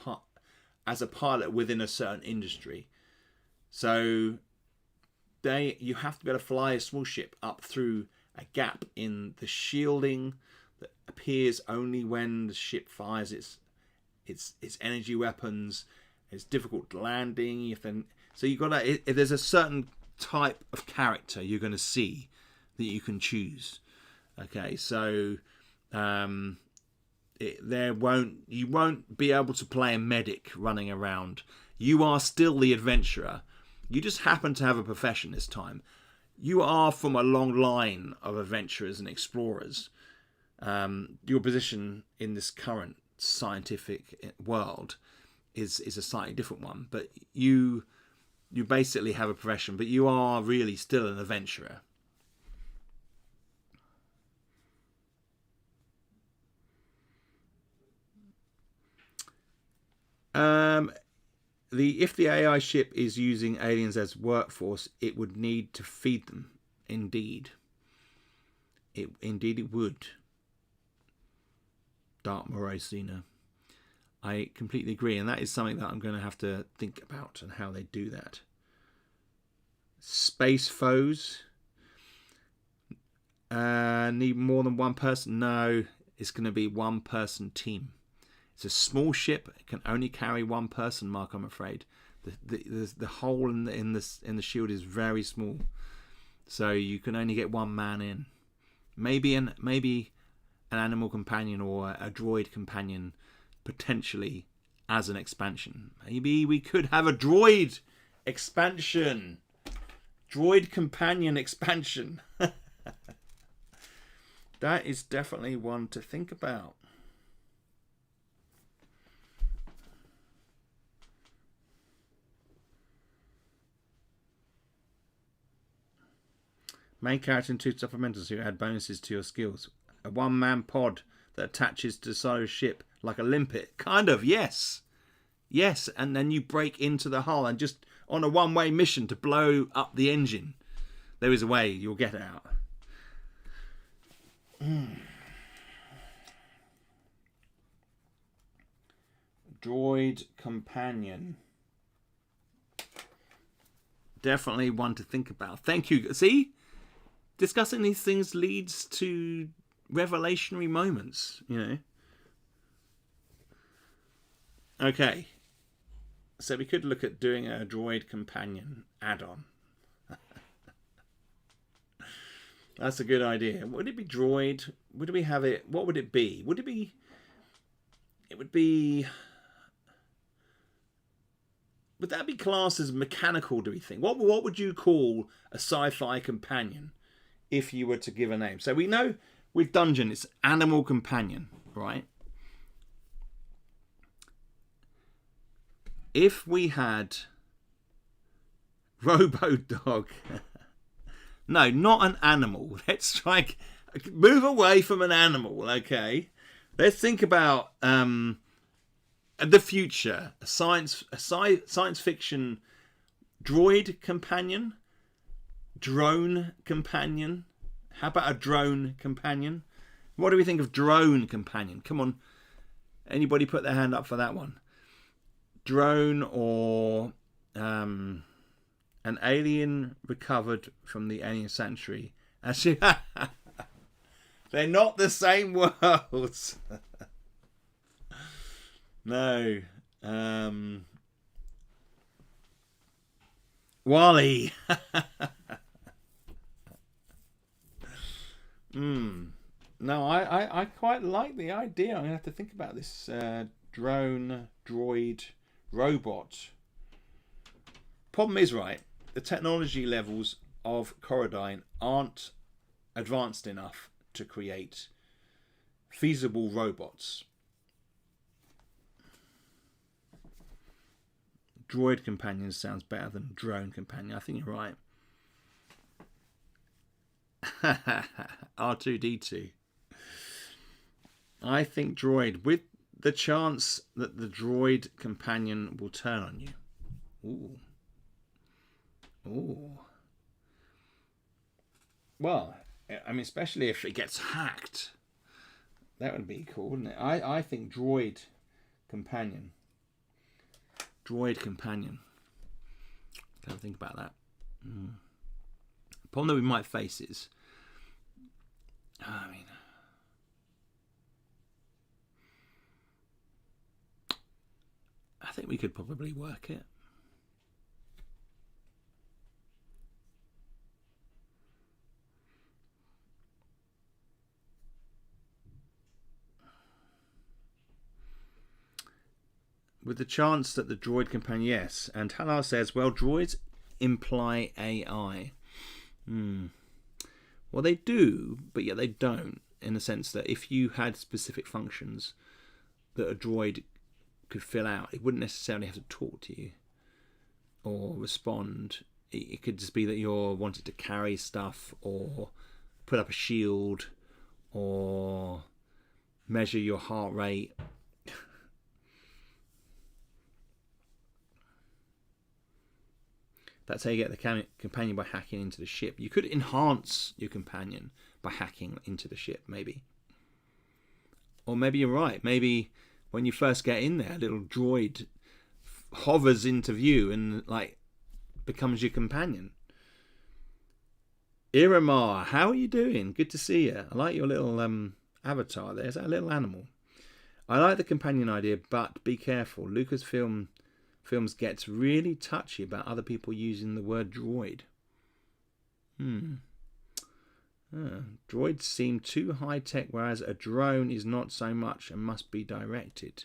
Speaker 1: pilot within a certain industry. So you have to be able to fly a small ship up through a gap in the shielding that appears only when the ship fires its energy weapons. It's difficult landing. So you got to. If there's a certain type of character you're going to see that you can choose. Okay, so you won't be able to play a medic running around. You are still the adventurer. You just happen to have a profession this time. You are from a long line of adventurers and explorers. Your position in this current scientific world is a slightly different one. But you basically have a profession, but you are really still an adventurer. If the AI ship is using aliens as workforce, it would need to feed them. Indeed. It would. Dark Morosina. I completely agree, and that is something that I'm going to have to think about and how they do that. Space foes. Need more than one person? No, it's going to be one person team. It's a small ship. It can only carry one person, Mark, I'm afraid. The hole in the shield is very small. So you can only get one man in. Maybe an animal companion or a droid companion, potentially, as an expansion. Maybe we could have a droid expansion. Droid companion expansion. That is definitely one to think about. Main character and 2 supplementals who add bonuses to your skills. A one-man pod that attaches to the side of a ship like a limpet. Kind of, yes. Yes, and then you break into the hull and just on a one-way mission to blow up the engine. There is a way, you'll get it out. Droid companion. Definitely one to think about. Thank you. See? Discussing these things leads to revelationary moments, you know. Okay. So we could look at doing a droid companion add-on. That's a good idea. Would it be droid? Would we have it? What would it be? Would it be... It would be... Would that be classed as mechanical, do we think? What would you call a sci-fi companion if you were to give a name? So we know with Dungeon it's animal companion, right? If we had Robo Dog... No, not an animal. Let's try... Move away from an animal, okay? Let's think about... the future, a science fiction droid companion, drone companion. How about a drone companion? What do we think of drone companion? Come on, anybody put their hand up for that one? Drone or an alien recovered from the alien sanctuary. Actually, they're not the same worlds. No. Wally. No, I quite like the idea. I'm going to have to think about this drone, droid, robot. Problem is, right, the technology levels of Corradine aren't advanced enough to create feasible robots. Droid companion sounds better than drone companion. I think you're right. R2D2. I think droid, with the chance that the droid companion will turn on you. Ooh. Ooh. Well, I mean, especially if it gets hacked. That would be cool, wouldn't it? I think droid companion. Droid companion. Gotta think about that. The problem that we might face is, I mean, I think we could probably work it. With the chance that the droid companion, yes. And Halar says, well, droids imply AI. Well, they do, but yet they don't, in the sense that if you had specific functions that a droid could fill out, it wouldn't necessarily have to talk to you or respond. It could just be that you're wanted to carry stuff or put up a shield or measure your heart rate. That's how you get the companion, by hacking into the ship. You could enhance your companion by hacking into the ship, maybe. Or maybe you're right. Maybe when you first get in there, a little droid hovers into view and like becomes your companion. Iramar, how are you doing? Good to see you. I like your little avatar there. Is that a little animal? I like the companion idea, but be careful. Lucasfilms gets really touchy about other people using the word droid. Droids seem too high-tech, whereas a drone is not so much and must be directed.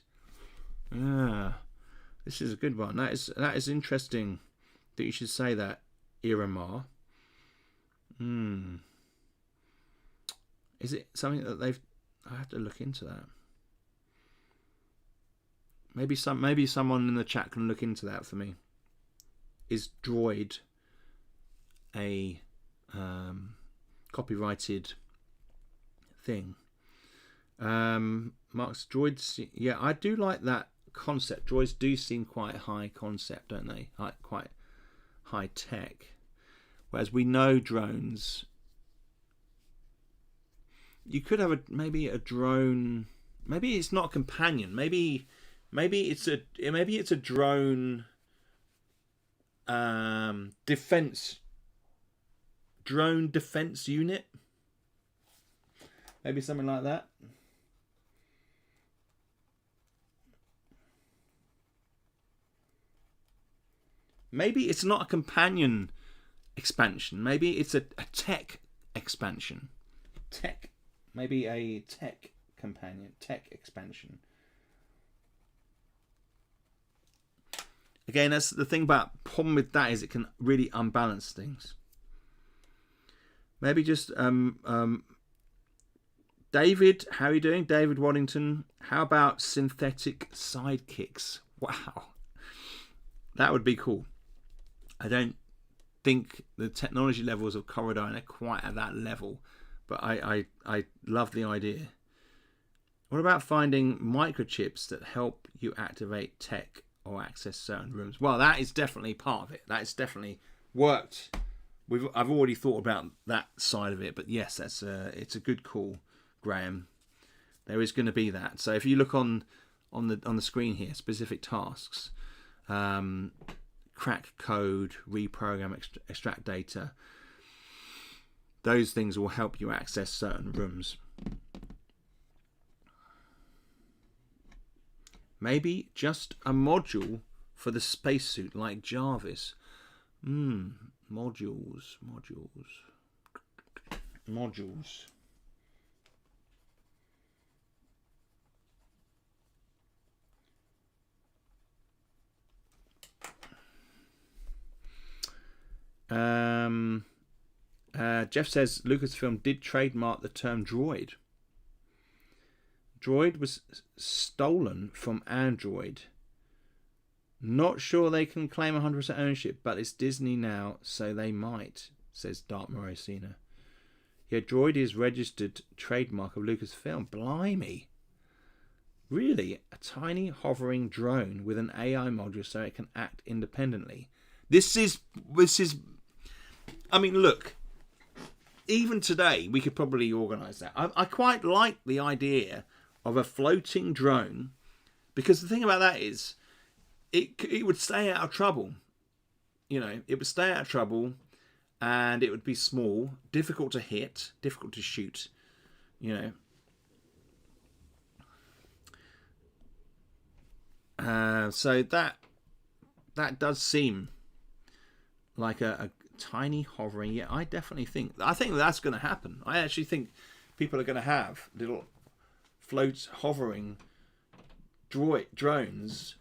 Speaker 1: This is a good one. That is interesting that you should say that, Iramar. Is it something that they've... I have to look into that. Maybe someone in the chat can look into that for me. Is droid a copyrighted thing? Mark's droids. Yeah, I do like that concept. Droids do seem quite high concept, don't they? Like quite high tech. Whereas we know drones. You could have maybe a drone. Maybe it's not a companion. Maybe it's a drone defense unit. Maybe something like that. Maybe it's not a companion expansion. Maybe it's a tech expansion. Maybe a tech companion, tech expansion. Again, that's the thing about problem with that is it can really unbalance things. Maybe just David, how are you doing? David Waddington. How about synthetic sidekicks? Wow, that would be cool. I don't think the technology levels of Corradine are quite at that level, but I love the idea. What about finding microchips that help you activate tech or access certain rooms? Well, that is definitely part of it. That is definitely worked. I've already thought about that side of it, but yes, it's a good call, Graham. There is going to be that. So if you look on the screen here, specific tasks, crack code, reprogram, extract data. Those things will help you access certain rooms. Maybe just a module for the spacesuit like Jarvis. Modules. Jeff says Lucasfilm did trademark the term droid. Droid was stolen from Android. Not sure they can claim 100% ownership, but it's Disney now, so they might, says Dark Morosina. Yeah, Droid is registered trademark of Lucasfilm. Blimey. Really? A tiny hovering drone with an AI module so it can act independently. This is... I mean, look. Even today, we could probably organise that. I quite like the idea of a floating drone, because the thing about that is it would stay out of trouble. You know, it would stay out of trouble, and it would be small, difficult to hit, difficult to shoot, you know. So that does seem like a tiny hovering. Yeah, I think that's going to happen. I actually think people are going to have little floats hovering drones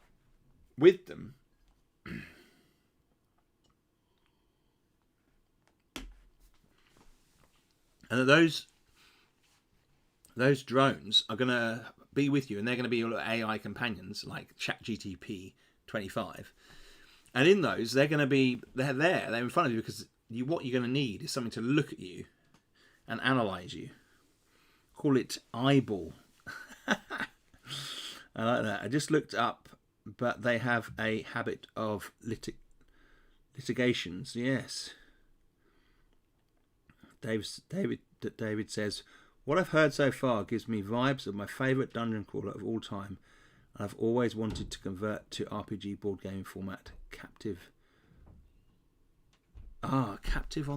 Speaker 1: with them. And those drones are going to be with you, and they're going to be your AI companions like ChatGPT 25. And in those, they're in front of you, because what you're going to need is something to look at you and analyze you. Call it eyeball. I like that. I just looked up, but they have a habit of litigations. Yes. David says, what I've heard so far gives me vibes of my favourite dungeon crawler of all time. I've always wanted to convert to RPG board game format. Captive on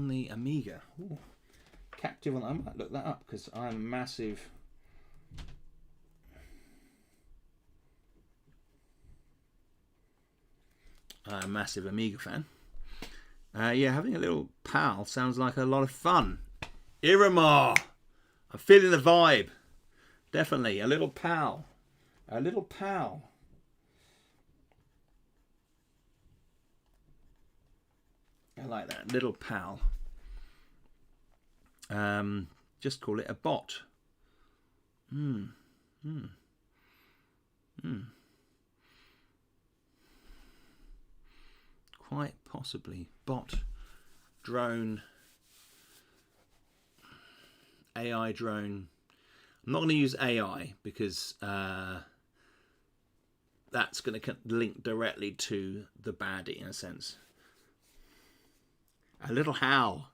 Speaker 1: the Amiga. Ooh. Captive on... I might look that up, because I'm a massive Amiga fan. Yeah, having a little pal sounds like a lot of fun. Iramar! I'm feeling the vibe. Definitely, a little pal. A little pal. I like that. Little pal. Just call it a bot. Quite possibly. Bot. Drone. AI drone. I'm not going to use AI, because that's going to link directly to the baddie, in a sense. A little Hal.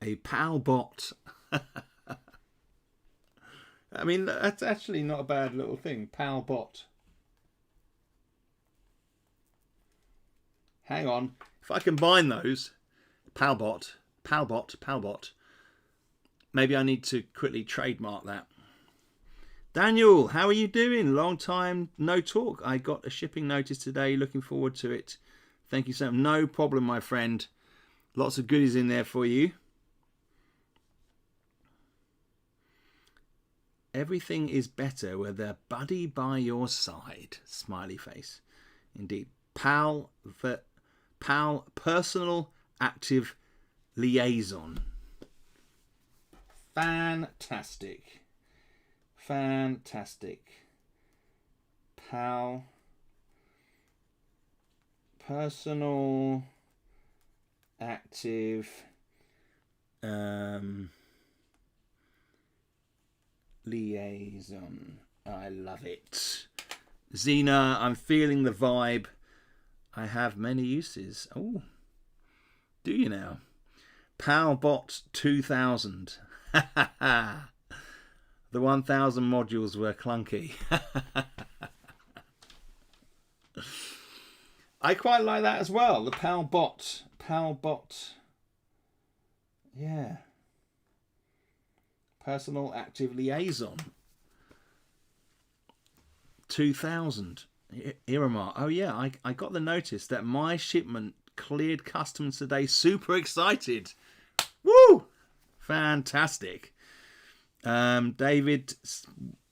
Speaker 1: A pal bot. I mean, that's actually not a bad little thing. Pal bot. Hang on. If I combine those, pal bot. Maybe I need to quickly trademark that. Daniel, how are you doing? Long time no talk. I got a shipping notice today. Looking forward to it. Thank you so much. No problem, my friend. Lots of goodies in there for you. Everything is better with a buddy by your side. Smiley face. Indeed. Pal, personal active liaison. Fantastic. Pal, personal active liaison. I love it. Xena, I'm feeling the vibe. I have many uses. Oh, do you now? Palbot 2000. The 1000 modules were clunky. I quite like that as well. The Palbot. Yeah. Personal active liaison. 2000. Iramar. Oh yeah, I got the notice that my shipment cleared customs today. Super excited. Woo! Fantastic. David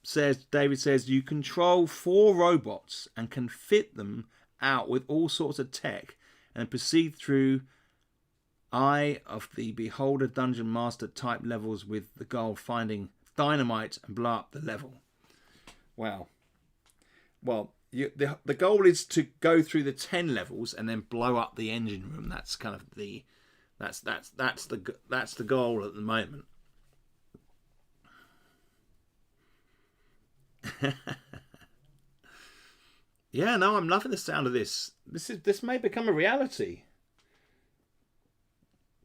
Speaker 1: says you control 4 robots and can fit them out with all sorts of tech, and proceed through Eye of the Beholder Dungeon Master type levels with the goal of finding dynamite and blow up the level. Wow. Well, the goal is to go through the 10 levels and then blow up the engine room. That's kind of the that's the goal at the moment. Yeah, no, I'm loving the sound of this. This may become a reality.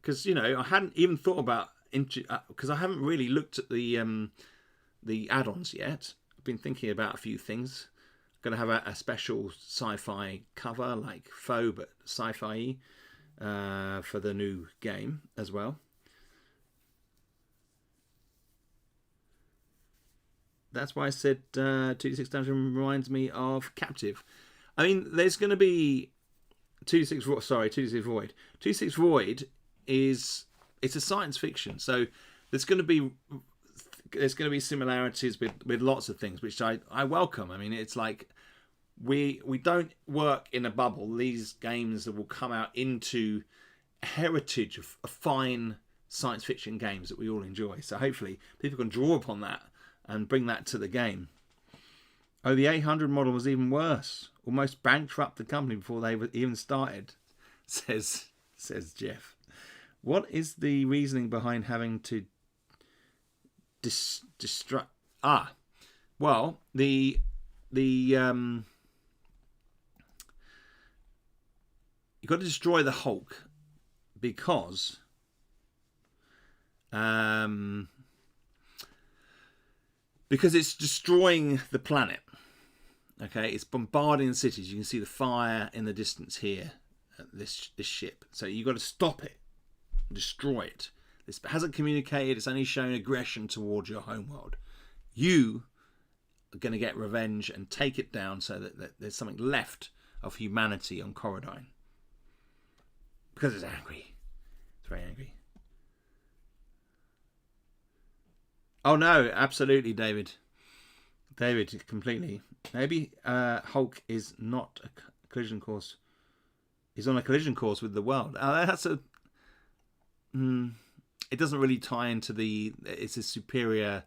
Speaker 1: Because, you know, I hadn't even thought about, because I haven't really looked at the add-ons yet. I've been thinking about a few things. I'm going to have a special sci-fi cover, like faux but sci-fi, for the new game as well. That's why I said 2D6 Dungeon reminds me of Captive. I mean, there's going to be 2D6 Void. 2D6 Void it's a science fiction, so there's going to be similarities with lots of things, which I welcome. I mean, it's like we don't work in a bubble. These games that will come out into a heritage of fine science fiction games that we all enjoy. So hopefully people can draw upon that and bring that to the game. Oh, the 800 model was even worse. Almost bankrupt the company before they even started, says Jeff. What is the reasoning behind having to destruct? Well, the you got to destroy the Hulk because it's destroying the planet. Okay, it's bombarding the cities. You can see the fire in the distance here at this ship. So you got to stop it, destroy it. This hasn't communicated. It's only shown aggression towards your homeworld. You are going to get revenge and take it down so that there's something left of humanity on Corridine. Because it's angry. It's very angry. Oh no, absolutely, David. David, completely. Maybe Hulk is not a collision course. He's on a collision course with the world. That's a. It doesn't really tie into the. It's a superior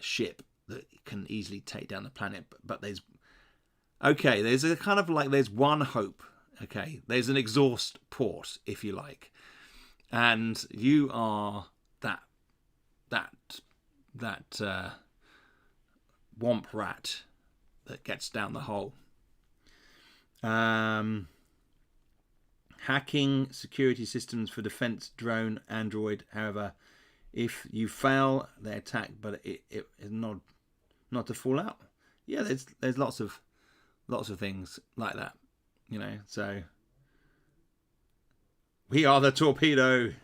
Speaker 1: ship that can easily take down the planet. But there's. Okay, there's a kind of like there's one hope. Okay, there's an exhaust port, if you like, and you are that womp rat that gets down the hole. Hacking security systems for defense, drone, android. However, if you fail, they attack, but it is not to fall out. Yeah, there's lots of things like that, you know. So we are the torpedo,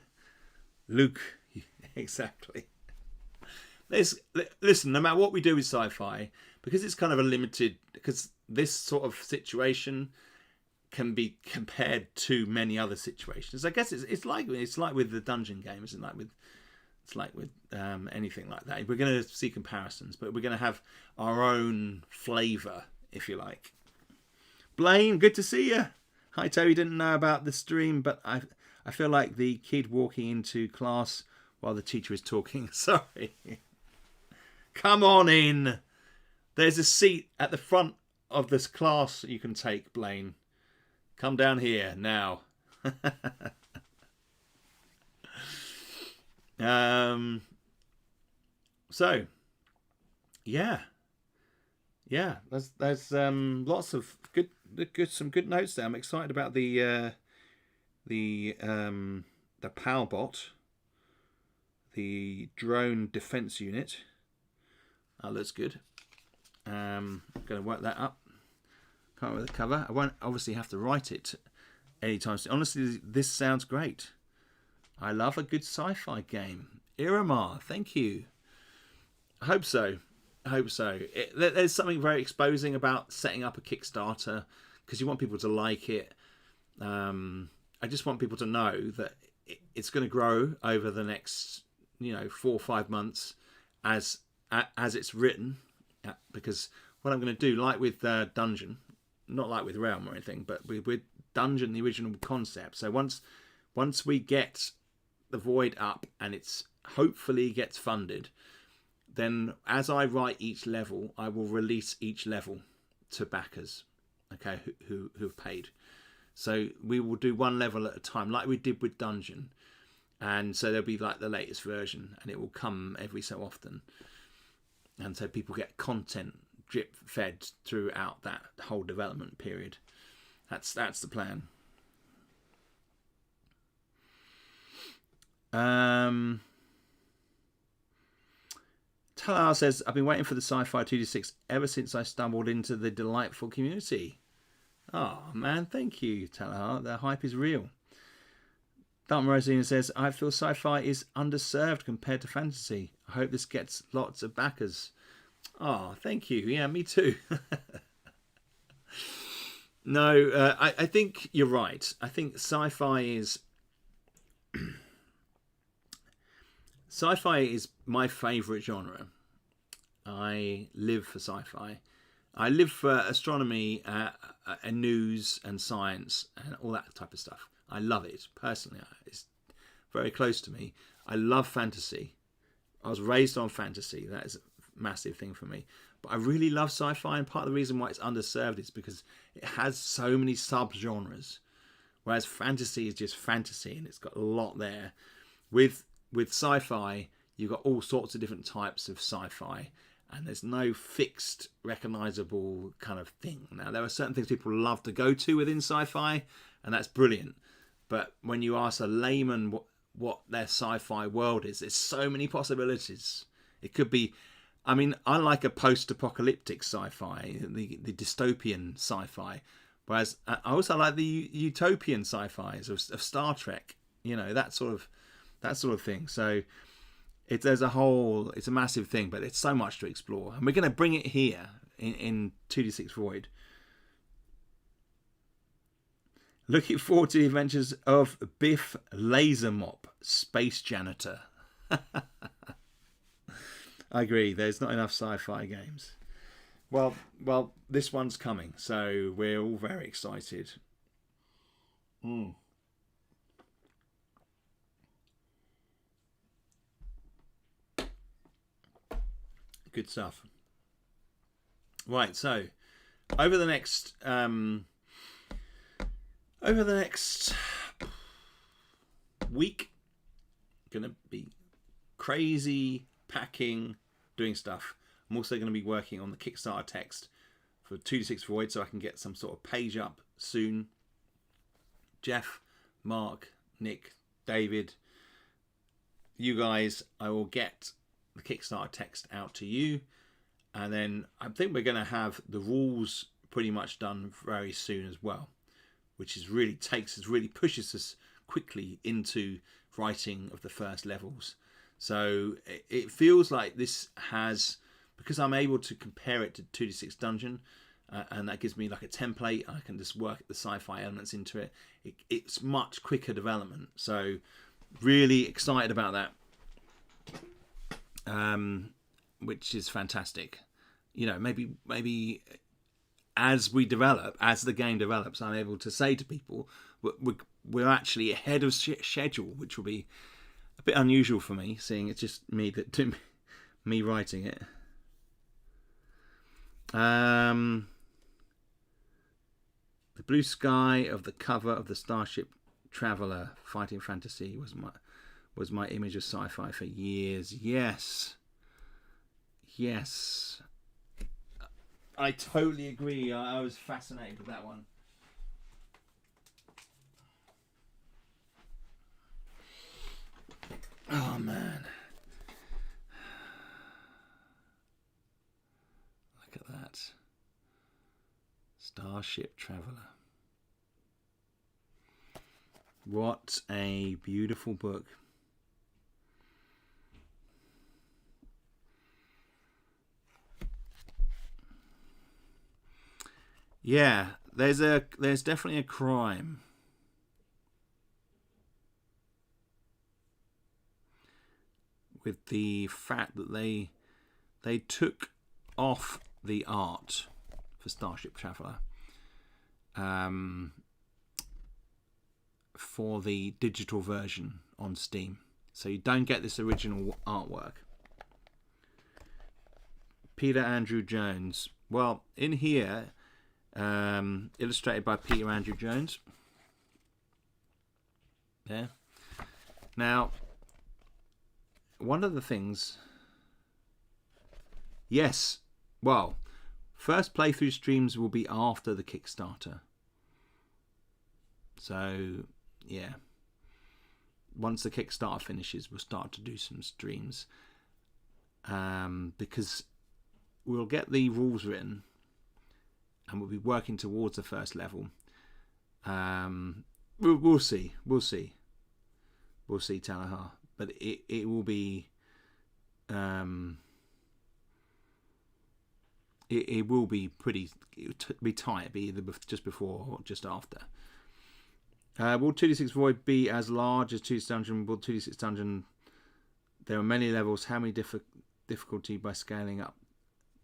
Speaker 1: Luke. Exactly. Listen, no matter what we do with sci-fi, because it's kind of a limited, because this sort of situation can be compared to many other situations. I guess it's like with the dungeon games, and it's like with anything like that. We're going to see comparisons, but we're going to have our own flavour, if you like. Blaine, good to see you. Hi, Terry. Didn't know about the stream, but I feel like the kid walking into class while the teacher is talking. Sorry. Come on in. There's a seat at the front of this class you can take, Blaine. Come down here now. So, yeah. There's lots of some good notes there. I'm excited about the Palbot, the drone defense unit. That looks good. I'm going to work that up. Can't with the cover. I won't obviously have to write it anytime soon. Honestly, this sounds great. I love a good sci-fi game. Iramar, thank you. I hope so. There's something very exposing about setting up a Kickstarter, because you want people to like it. I just want people to know that it's going to grow over the next 4 or 5 months as it's written, because what I'm going to do, like with Dungeon, not like with Realm or anything, but with dungeon, the original concept. So once we get the Void up and it's hopefully gets funded, then as I write each level, I will release each level to backers, okay, who've paid. So we will do one level at a time, like we did with Dungeon. And so there'll be like the latest version, and it will come every so often. And so people get content drip fed throughout that whole development period. That's the plan. Talar says, I've been waiting for the Sci-Fi 2D6 ever since I stumbled into the delightful community. Oh man, thank you, Talar. The hype is real. Dalton Rosina says, I feel sci-fi is underserved compared to fantasy. I hope this gets lots of backers. Oh, thank you. Yeah, me too. No, I think you're right. I think sci-fi is my favourite genre. I live for sci-fi. I live for astronomy and news and science and all that type of stuff. I love it personally. It's very close to me. I love fantasy. I was raised on fantasy. That is a massive thing for me. But I really love sci-fi, and part of the reason why it's underserved is because it has so many sub-genres. Whereas fantasy is just fantasy, and it's got a lot there. With sci-fi, you've got all sorts of different types of sci-fi, and there's no fixed, recognisable kind of thing. Now, there are certain things people love to go to within sci-fi, and that's brilliant. But when you ask a layman what their sci-fi world is, there's so many possibilities. It could be, I mean, I like a post-apocalyptic sci-fi, the dystopian sci-fi, whereas I also like the utopian sci-fis of Star Trek, you know, that sort of thing. So it's a massive thing, but it's so much to explore, and we're going to bring it here in 2D6 Void. Looking forward to the adventures of Biff Lasermop, Space Janitor. I agree, there's not enough sci-fi games. Well, this one's coming, so we're all very excited. Good stuff. Right, so over the next week, gonna be crazy packing, doing stuff. I'm also going to be working on the Kickstarter text for 2D6 Void, so I can get some sort of page up soon. Jeff, Mark, Nick, David, you guys, I will get the Kickstarter text out to you, and then I think we're going to have the rules pretty much done very soon as well, which is really pushes us quickly into writing of the first levels. So it feels like this has, because I'm able to compare it to 2D6 Dungeon, and that gives me like a template. I can just work the sci-fi elements into it. It's much quicker development. So really excited about that, which is fantastic. You know, maybe as the game develops, I'm able to say to people, we're actually ahead of schedule, which will be a bit unusual for me, seeing it's just me writing it. The blue sky of the cover of the Starship Traveller Fighting Fantasy was my image of sci-fi for years. Yes. I totally agree. I was fascinated with that one. Oh man, look at that. Starship Traveller. What a beautiful book. Yeah, there's definitely a crime with the fact that they took off the art for Starship Traveller. for the digital version on Steam. So you don't get this original artwork. Peter Andrew Jones. Well, in here, illustrated by Peter Andrew Jones. Yeah. Now, one of the things... Yes. Well, first playthrough streams will be after the Kickstarter. So, yeah. Once the Kickstarter finishes, we'll start to do some streams. Because we'll get the rules written and we'll be working towards the first level. We'll see. We'll see. We'll see, Talahar. But it will be... It will be pretty... It will be tight. It'll be either just before or just after. Will 2d6 Void be as large as 2d6 Dungeon? Will 2d6 Dungeon... There are many levels. How many difficulty by scaling up?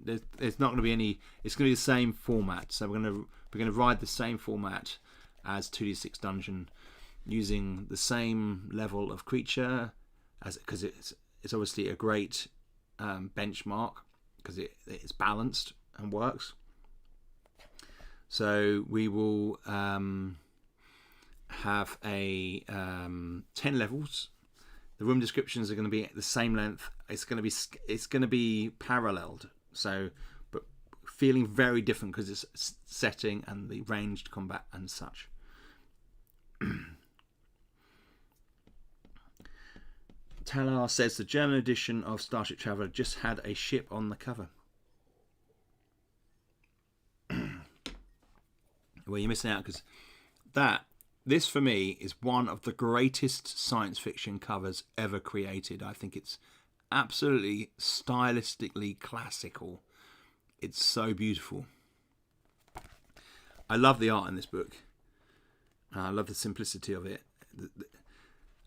Speaker 1: There's not going to be any... It's going to be the same format. So we're going to ride the same format as 2d6 Dungeon, using the same level of creature, because it's obviously a great benchmark, because it's balanced and works. So we will have a 10 levels. The room descriptions are going to be the same length. It's going to be paralleled. So, but feeling very different because it's setting and the ranged combat and such. Talar says the German edition of Starship Traveller just had a ship on the cover. Well, you're missing out because this for me is one of the greatest science fiction covers ever created. I think it's absolutely stylistically classical. It's so beautiful. I love the art in this book. I love the simplicity of it.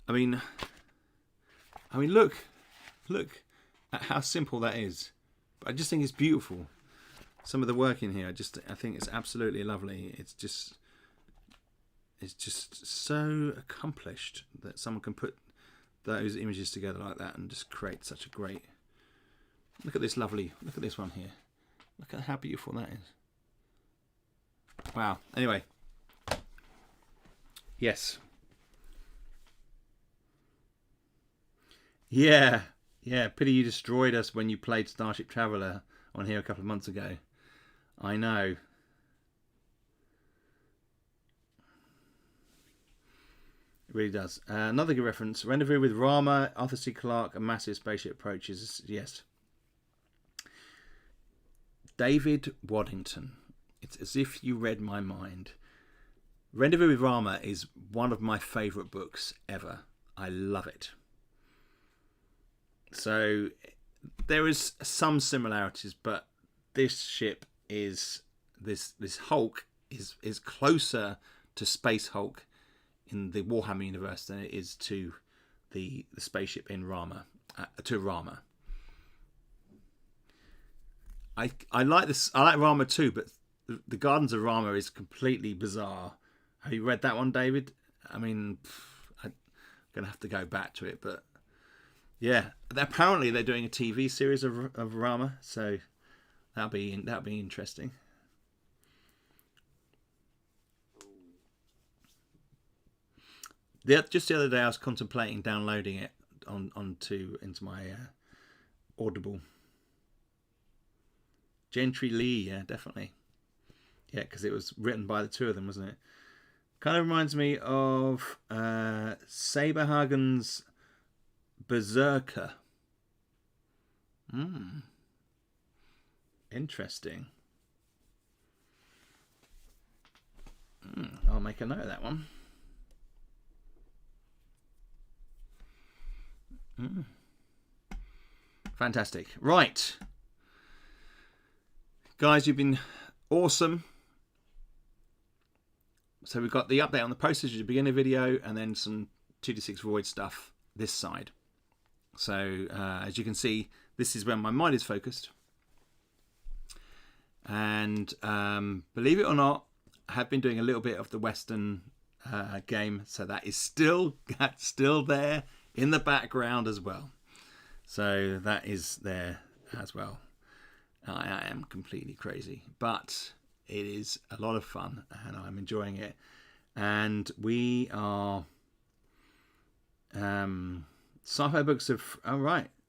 Speaker 1: I mean, look at how simple that is. But I just think it's beautiful. Some of the work in here, I think it's absolutely lovely. It's just so accomplished that someone can put those images together like that and just create such a great... Look at this one here. Look at how beautiful that is. Wow. Anyway. Yes. Yeah. Pity you destroyed us when you played Starship Traveller on here a couple of months ago. I know. It really does. Another good reference. Rendezvous with Rama, Arthur C. Clarke, a massive spaceship approaches. Yes. David Waddington. It's as if you read my mind. Rendezvous with Rama is one of my favourite books ever. I love it. So there is some similarities, but this ship is this Hulk is closer to Space Hulk in the Warhammer universe than it is to the spaceship in Rama, to Rama. I like this. I like Rama too, but the Gardens of Rama is completely bizarre. Have you read that one, David? I mean, I'm gonna have to go back to it, but yeah, apparently they're doing a TV series of Rama, so that'll be interesting. Just the other day, I was contemplating downloading it into my Audible. Gentry Lee, yeah, definitely. Yeah, because it was written by the two of them, wasn't it? Kind of reminds me of Saberhagen's Berserker. Interesting. I'll make a note of that one. Fantastic. Right. Guys, you've been awesome. So we've got the update on the postage at the beginning of the video and then some 2d6 Void stuff this side. So as you can see, this is where my mind is focused. And believe it or not, I have been doing a little bit of the Western game, so that's still there in the background as well. So that is there as well. I am completely crazy, but it is a lot of fun and I'm enjoying it. And we are sci-fi books of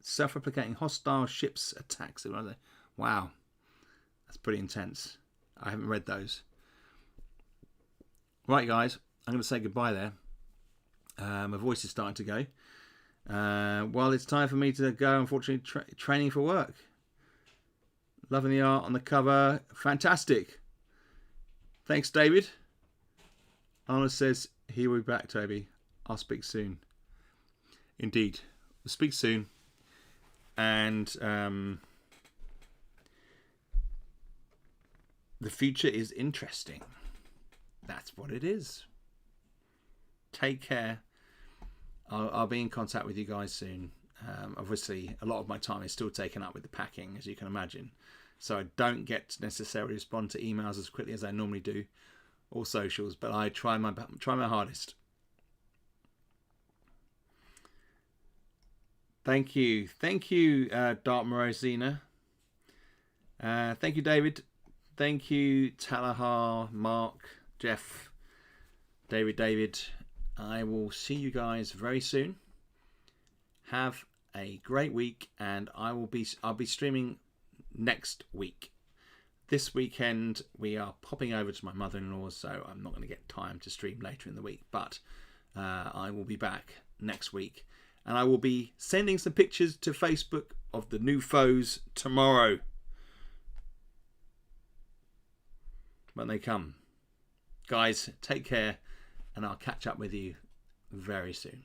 Speaker 1: self-replicating hostile ships attacks. Wow, that's pretty intense. I haven't read those. Right, guys, I'm going to say goodbye there. My voice is starting to go. Well, it's time for me to go, unfortunately, training for work. Loving the art on the cover. Fantastic. Thanks, David. Arnold says, "He will be back, Toby. I'll speak soon." Indeed. We'll speak soon. And the future is interesting. That's what it is. Take care. I'll be in contact with you guys soon. Obviously, a lot of my time is still taken up with the packing, as you can imagine. So I don't get to necessarily respond to emails as quickly as I normally do, or socials, but I try my hardest. Thank you, Dark Morosina. Thank you, David. Thank you, Talahar, Mark, Jeff, David. I will see you guys very soon. Have a great week, and I'll be streaming next week. This weekend we are popping over to my mother-in-law's, so I'm not going to get time to stream later in the week, but I will be back next week, and I will be sending some pictures to Facebook of the new foes tomorrow when they come. Guys, take care, and I'll catch up with you very soon.